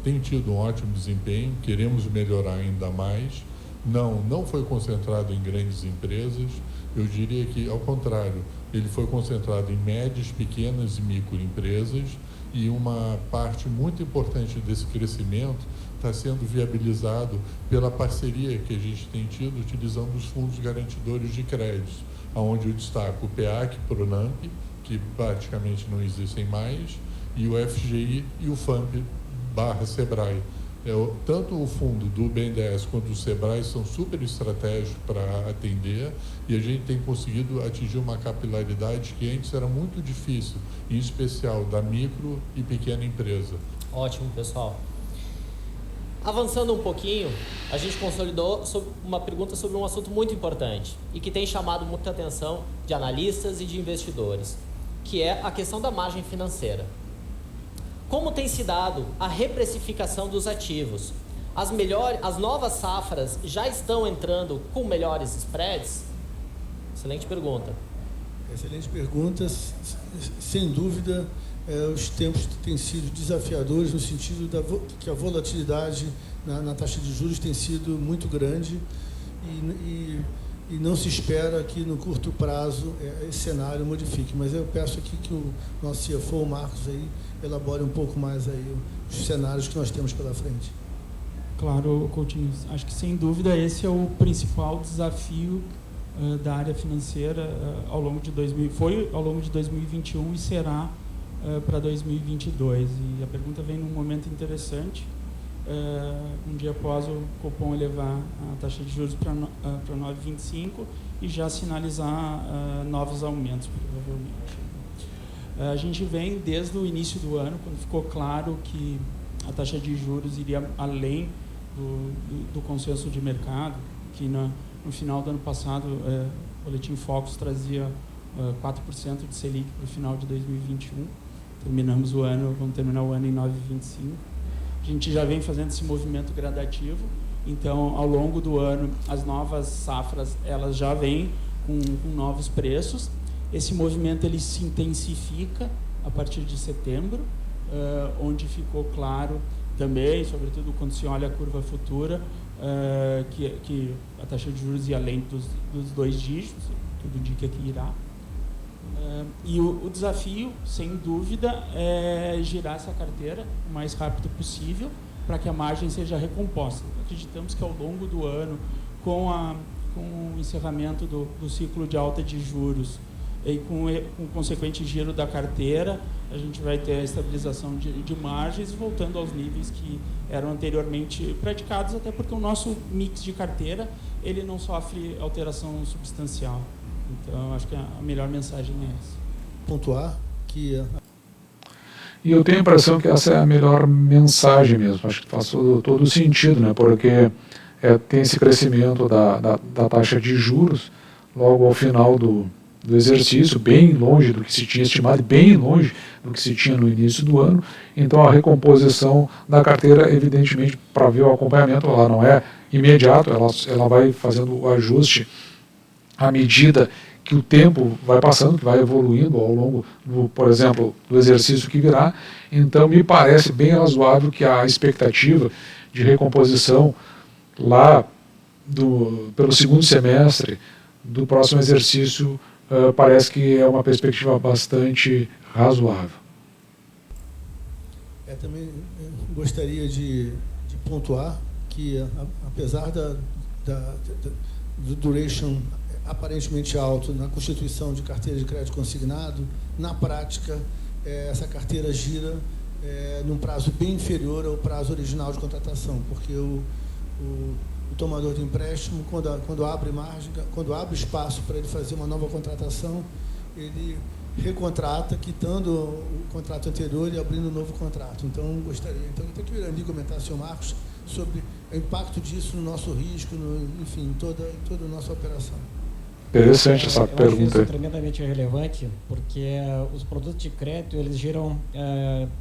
tem tido um ótimo desempenho, queremos melhorar ainda mais. Não foi concentrado em grandes empresas, eu diria que, ao contrário, ele foi concentrado em médias, pequenas e microempresas, e uma parte muito importante desse crescimento está sendo viabilizado pela parceria que a gente tem tido utilizando os fundos garantidores de créditos, onde eu destaco o PEAC, Pronamp, que praticamente não existem mais, e o FGI e o FAMP/Sebrae. Tanto o fundo do BNDES quanto o Sebrae são super estratégicos para atender e a gente tem conseguido atingir uma capilaridade que antes era muito difícil, em especial da micro e pequena empresa. Ótimo, pessoal. Avançando um pouquinho, a gente consolidou uma pergunta sobre um assunto muito importante e que tem chamado muita atenção de analistas e de investidores, que é a questão da margem financeira. Como tem se dado a reprecificação dos ativos? As novas safras já estão entrando com melhores spreads? Excelente pergunta. Excelente pergunta. Sem dúvida, os tempos têm sido desafiadores no sentido que a volatilidade na taxa de juros tem sido muito grande e e não se espera que no curto prazo esse cenário modifique. Mas eu peço aqui que o nosso CFO, o Marcos, aí, elabore um pouco mais aí os cenários que nós temos pela frente. Claro, Coutinho. Acho que, sem dúvida, esse é o principal desafio da área financeira ao longo de 2021 e será para 2022. E a pergunta vem num momento interessante, um dia após o Copom elevar a taxa de juros para 9,25 e já sinalizar novos aumentos, provavelmente. A gente vem desde o início do ano, quando ficou claro que a taxa de juros iria além do consenso de mercado, que no final do ano passado o Boletim Focus trazia 4% de Selic para o final de 2021. Vamos terminar o ano em 9,25. A gente já vem fazendo esse movimento gradativo, então ao longo do ano as novas safras elas já vêm com novos preços. Esse movimento ele se intensifica a partir de setembro, onde ficou claro também, sobretudo quando se olha a curva futura, que a taxa de juros ia além dos 2 dígitos, tudo indica que irá. E o desafio, sem dúvida, é girar essa carteira o mais rápido possível para que a margem seja recomposta. Acreditamos que ao longo do ano, com o encerramento do ciclo de alta de juros e com o consequente giro da carteira, a gente vai ter a estabilização de margens, voltando aos níveis que eram anteriormente praticados, até porque o nosso mix de carteira ele não sofre alteração substancial. Então, acho que a melhor mensagem é essa. Pontuar que... E eu tenho a impressão que essa é a melhor mensagem mesmo. Acho que faz todo sentido, né? Porque tem esse crescimento da taxa de juros logo ao final do exercício, bem longe do que se tinha estimado, bem longe do que se tinha no início do ano. Então, a recomposição da carteira, evidentemente, para ver o acompanhamento, ela não é imediato, ela vai fazendo o ajuste à medida que o tempo vai passando, que vai evoluindo ao longo, por exemplo, do exercício que virá. Então, me parece bem razoável que a expectativa de recomposição lá pelo segundo semestre do próximo exercício parece que é uma perspectiva bastante razoável. Também gostaria de pontuar que, apesar do duration aparentemente alto na constituição de carteira de crédito consignado, na prática, essa carteira gira num prazo bem inferior ao prazo original de contratação, porque o tomador de empréstimo, quando abre margem, quando abre espaço para ele fazer uma nova contratação, ele recontrata, quitando o contrato anterior e abrindo um novo contrato. Então, gostaria até que o Irani comentasse, o Marcos, sobre o impacto disso no nosso risco, enfim, toda a nossa operação. Interessante essa pergunta. Eu acho isso tremendamente relevante, porque os produtos de crédito eles giram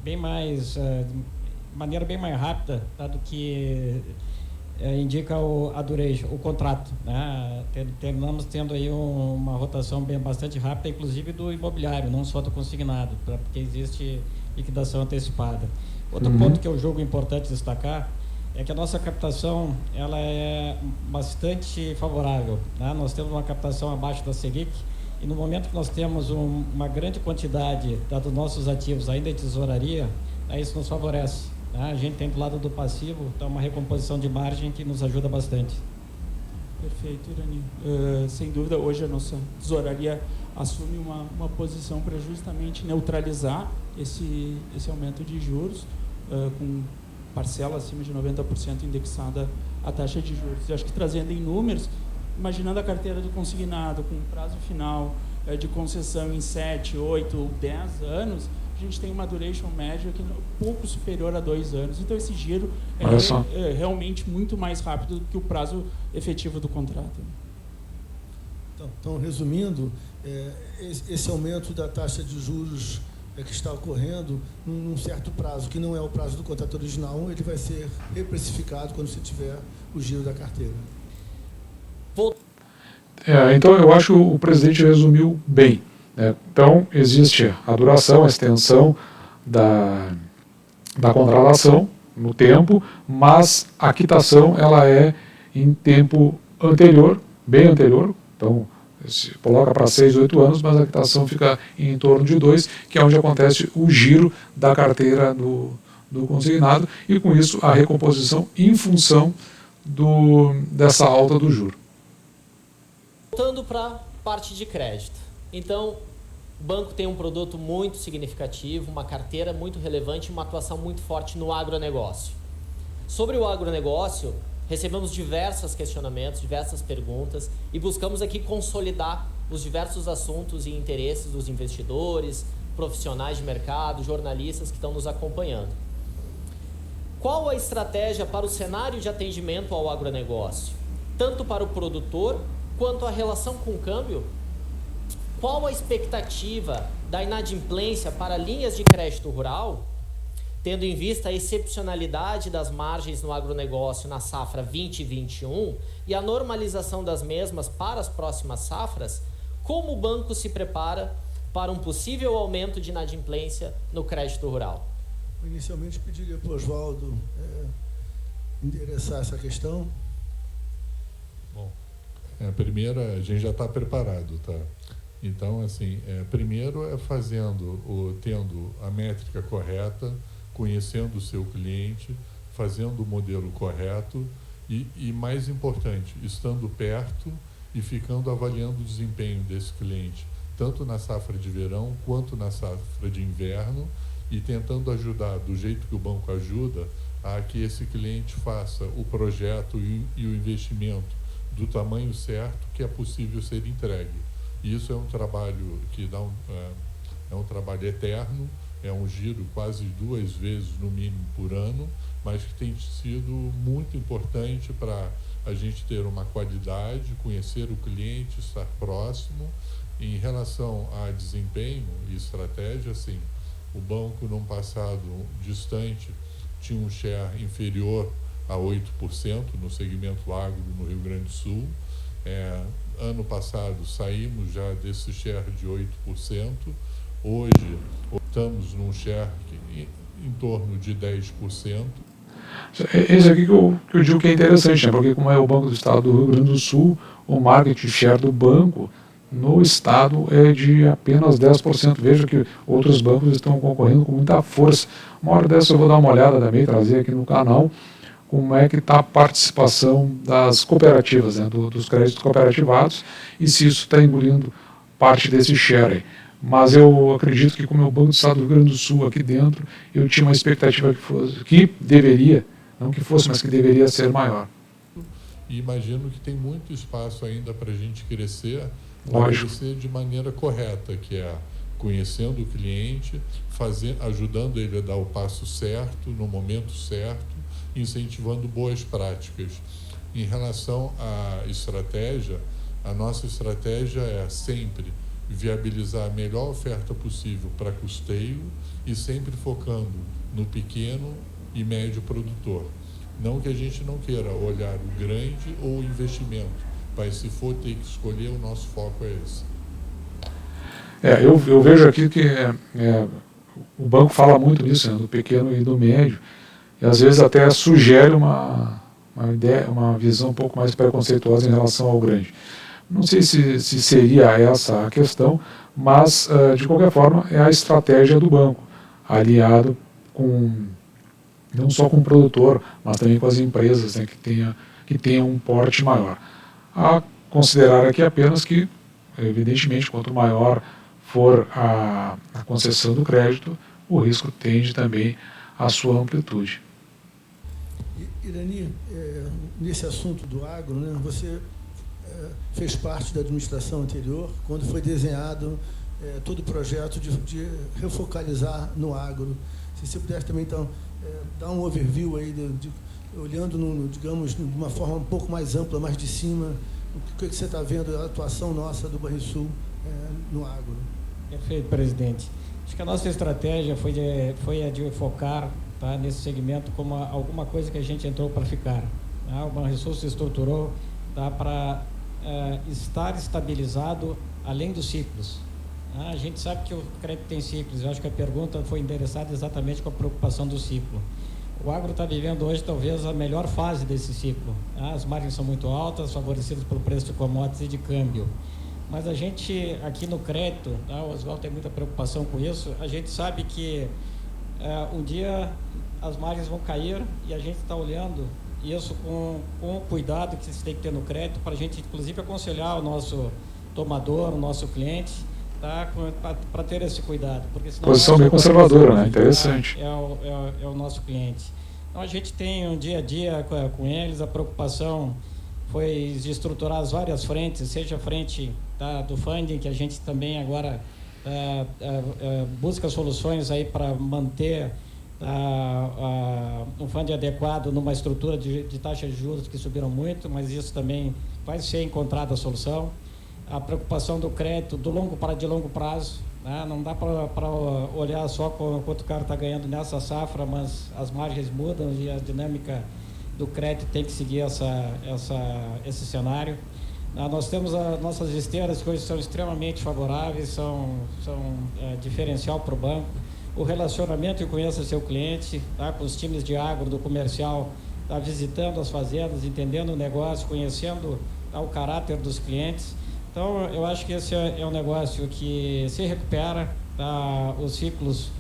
de maneira bem mais rápida, dado que indica a duration, o contrato, né? Terminamos tendo aí uma rotação bastante rápida, inclusive do imobiliário, não só do consignado, porque existe liquidação antecipada. Outro ponto que é um jogo importante destacar é que a nossa captação ela é bastante favorável, né? Nós temos uma captação abaixo da Selic e no momento que nós temos uma grande quantidade dos nossos ativos ainda em tesouraria, isso nos favorece, né? A gente tem do lado do passivo uma recomposição de margem que nos ajuda bastante. Perfeito, Irani. Sem dúvida, hoje a nossa tesouraria assume uma posição para justamente neutralizar esse aumento de juros, com parcela acima de 90% indexada à taxa de juros. Eu acho que trazendo em números, imaginando a carteira do consignado com prazo final de concessão em 7, 8 ou 10 anos, a gente tem uma duration média que é pouco superior a 2 anos. Então, esse giro é realmente muito mais rápido do que o prazo efetivo do contrato. Então resumindo, esse aumento da taxa de juros que está ocorrendo num certo prazo, que não é o prazo do contrato original, ele vai ser reprecificado quando você tiver o giro da carteira. Então, eu acho que o presidente resumiu bem, né? Então, existe a duração, a extensão da contratação no tempo, mas a quitação ela é em tempo anterior, bem anterior, então se coloca para 6, 8 anos, mas a quitação fica em torno de 2, que é onde acontece o giro da carteira do consignado, e com isso a recomposição em função dessa alta do juro. Voltando para a parte de crédito. Então, o banco tem um produto muito significativo, uma carteira muito relevante, uma atuação muito forte no agronegócio. Sobre o agronegócio, recebemos diversos questionamentos, diversas perguntas e buscamos aqui consolidar os diversos assuntos e interesses dos investidores, profissionais de mercado, jornalistas que estão nos acompanhando. Qual a estratégia para o cenário de atendimento ao agronegócio? Tanto para o produtor quanto a relação com o câmbio? Qual a expectativa da inadimplência para linhas de crédito rural, tendo em vista a excepcionalidade das margens no agronegócio na safra 2021 e a normalização das mesmas para as próximas safras? Como o banco se prepara para um possível aumento de inadimplência no crédito rural? Inicialmente, pediria para o Oswaldo endereçar essa questão. Bom, primeiro, a gente já está preparado, tá? Então, assim, primeiro é tendo a métrica correta, conhecendo o seu cliente, fazendo o modelo correto e mais importante, estando perto e ficando avaliando o desempenho desse cliente, tanto na safra de verão quanto na safra de inverno, e tentando ajudar do jeito que o banco ajuda a que esse cliente faça o projeto e o investimento do tamanho certo que é possível ser entregue. Isso é um trabalho que é um trabalho eterno, é um giro quase 2 vezes no mínimo por ano, mas que tem sido muito importante para a gente ter uma qualidade, conhecer o cliente, estar próximo. Em relação a desempenho e estratégia, sim, o banco, num passado distante, tinha um share inferior a 8% no segmento agro no Rio Grande do Sul. Ano passado saímos já desse share de 8%. Hoje estamos num share em torno de 10%. Esse aqui que eu digo que é interessante, né? Porque como é o Banco do Estado do Rio Grande do Sul, o market share do banco no estado é de apenas 10%. Veja que outros bancos estão concorrendo com muita força. Uma hora dessa eu vou dar uma olhada também, trazer aqui no canal, como é que está a participação das cooperativas, né, dos créditos cooperativados, e se isso está engolindo parte desse share aí. Mas eu acredito que, como é o Banco do Estado do Rio Grande do Sul aqui dentro, eu tinha uma expectativa que deveria, não que fosse, mas que deveria ser maior. E imagino que tem muito espaço ainda para a gente crescer, crescer de maneira correta, que é conhecendo o cliente, ajudando ele a dar o passo certo, no momento certo, incentivando boas práticas. Em relação à estratégia, a nossa estratégia é sempre viabilizar a melhor oferta possível para custeio e sempre focando no pequeno e médio produtor. Não que a gente não queira olhar o grande ou o investimento, mas se for ter que escolher, o nosso foco é esse. Eu vejo aqui que o banco fala muito nisso, né, do pequeno e do médio, e às vezes até sugere uma visão um pouco mais preconceituosa em relação ao grande. Não sei se seria essa a questão, mas de qualquer forma é a estratégia do banco, aliado não só com o produtor, mas também com as empresas, né, que tenham um porte maior. A considerar aqui apenas que, evidentemente, quanto maior for a concessão do crédito, o risco tende também à sua amplitude. Irani, nesse assunto do agro, né, você fez parte da administração anterior, quando foi desenhado todo o projeto de refocalizar no agro. Se você pudesse também, então, dar um overview aí, olhando, digamos, de uma forma um pouco mais ampla, mais de cima, o que você está vendo da atuação nossa do Banrisul no agro. Perfeito, presidente. Acho que a nossa estratégia foi a de focar, tá, nesse segmento como alguma coisa que a gente entrou para ficar. Tá? O Banrisul se estruturou, tá, para estar estabilizado além dos ciclos. A gente sabe que o crédito tem ciclos. Eu acho que a pergunta foi endereçada exatamente com a preocupação do ciclo. O agro está vivendo hoje talvez a melhor fase desse ciclo. As margens são muito altas, favorecidas pelo preço de commodities e de câmbio. Mas a gente, aqui no crédito, o Oswaldo tem muita preocupação com isso, a gente sabe que um dia as margens vão cair e a gente está olhando isso com o cuidado que se tem que ter no crédito, para a gente, inclusive, aconselhar o nosso tomador, o nosso cliente, para ter esse cuidado. Porque senão posição bem conservadora, né? Interessante. É o nosso cliente. Então a gente tem um dia a dia com eles, a preocupação foi de estruturar as várias frentes, seja a frente do funding, que a gente também agora busca soluções aí para manter um funding adequado numa estrutura de taxas de juros que subiram muito, mas isso também vai ser encontrada a solução. A preocupação do crédito de longo prazo, né? Não dá para olhar só quanto o cara está ganhando nessa safra, mas as margens mudam e a dinâmica do crédito tem que seguir esse cenário. Nós temos as nossas esteiras que hoje são extremamente favoráveis, são diferencial para o banco. O relacionamento que conheça seu cliente, com os times de agro, do comercial, visitando as fazendas, entendendo o negócio, conhecendo o caráter dos clientes. Então, eu acho que esse é um negócio que se recupera, os ciclos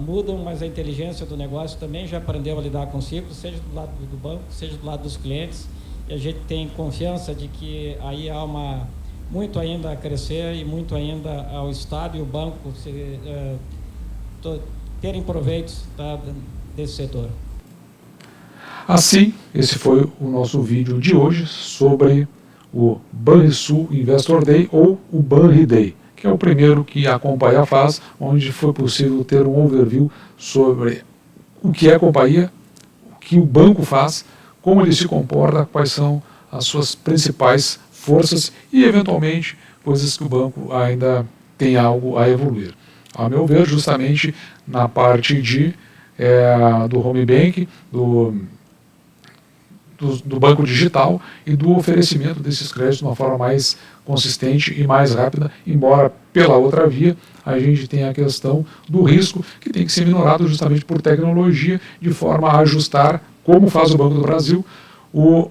mudam, mas a inteligência do negócio também já aprendeu a lidar com ciclos, seja do lado do banco, seja do lado dos clientes, e a gente tem confiança de que aí há muito ainda a crescer e muito ainda ao Estado e o banco terem proveitos desse setor. Assim, esse foi o nosso vídeo de hoje sobre o Banrisul Investor Day ou o Banri Day, que é o primeiro que a companhia faz, onde foi possível ter um overview sobre o que é a companhia, o que o banco faz, como ele se comporta, quais são as suas principais forças e, eventualmente, coisas que o banco ainda tem algo a evoluir. A meu ver, justamente na parte do home bank, do banco digital e do oferecimento desses créditos de uma forma mais consistente e mais rápida, embora pela outra via a gente tenha a questão do risco que tem que ser minorado justamente por tecnologia, de forma a ajustar, como faz o Banco do Brasil, o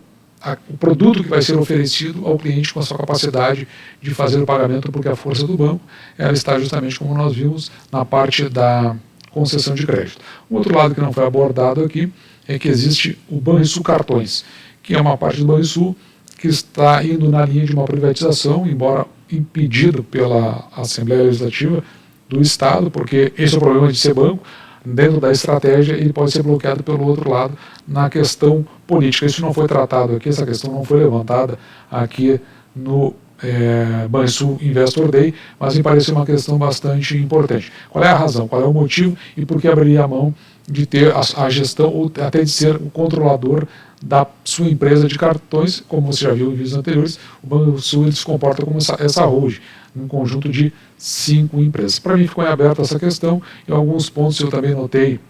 produto que vai ser oferecido ao cliente com a sua capacidade de fazer o pagamento, porque a força do banco ela está justamente como nós vimos na parte da concessão de crédito. Um outro lado que não foi abordado aqui é que existe o Banrisul Cartões, que é uma parte do Banrisul que está indo na linha de uma privatização, embora impedido pela Assembleia Legislativa do Estado, porque esse é o problema de ser banco. Dentro da estratégia, ele pode ser bloqueado pelo outro lado na questão política. Isso não foi tratado aqui, essa questão não foi levantada aqui no Banrisul Investor Day, mas me pareceu uma questão bastante importante. Qual é a razão, qual é o motivo e por que abriria a mão de ter a gestão ou até de ser o controlador da sua empresa de cartões? Como você já viu em vídeos anteriores, o Banrisul se comporta como essa holding, um conjunto de 5 empresas. Para mim ficou em aberto essa questão, e alguns pontos eu também notei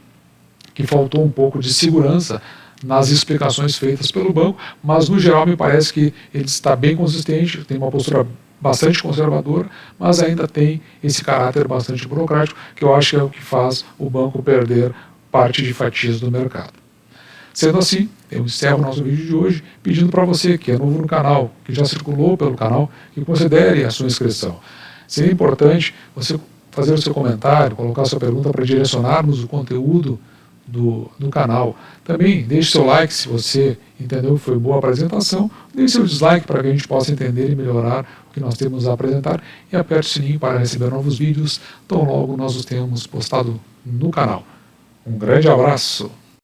que faltou um pouco de segurança nas explicações feitas pelo banco, mas no geral me parece que ele está bem consistente, tem uma postura bastante conservadora, mas ainda tem esse caráter bastante burocrático, que eu acho que é o que faz o banco perder parte de fatias do mercado. Sendo assim, eu encerro o nosso vídeo de hoje pedindo para você que é novo no canal, que já circulou pelo canal, que considere a sua inscrição. Seria importante você fazer o seu comentário, colocar a sua pergunta para direcionarmos o conteúdo do canal. Também deixe seu like se você entendeu que foi boa a apresentação, deixe seu dislike para que a gente possa entender e melhorar o que nós temos a apresentar, e aperte o sininho para receber novos vídeos tão logo nós os tenhamos postado no canal. Um grande abraço!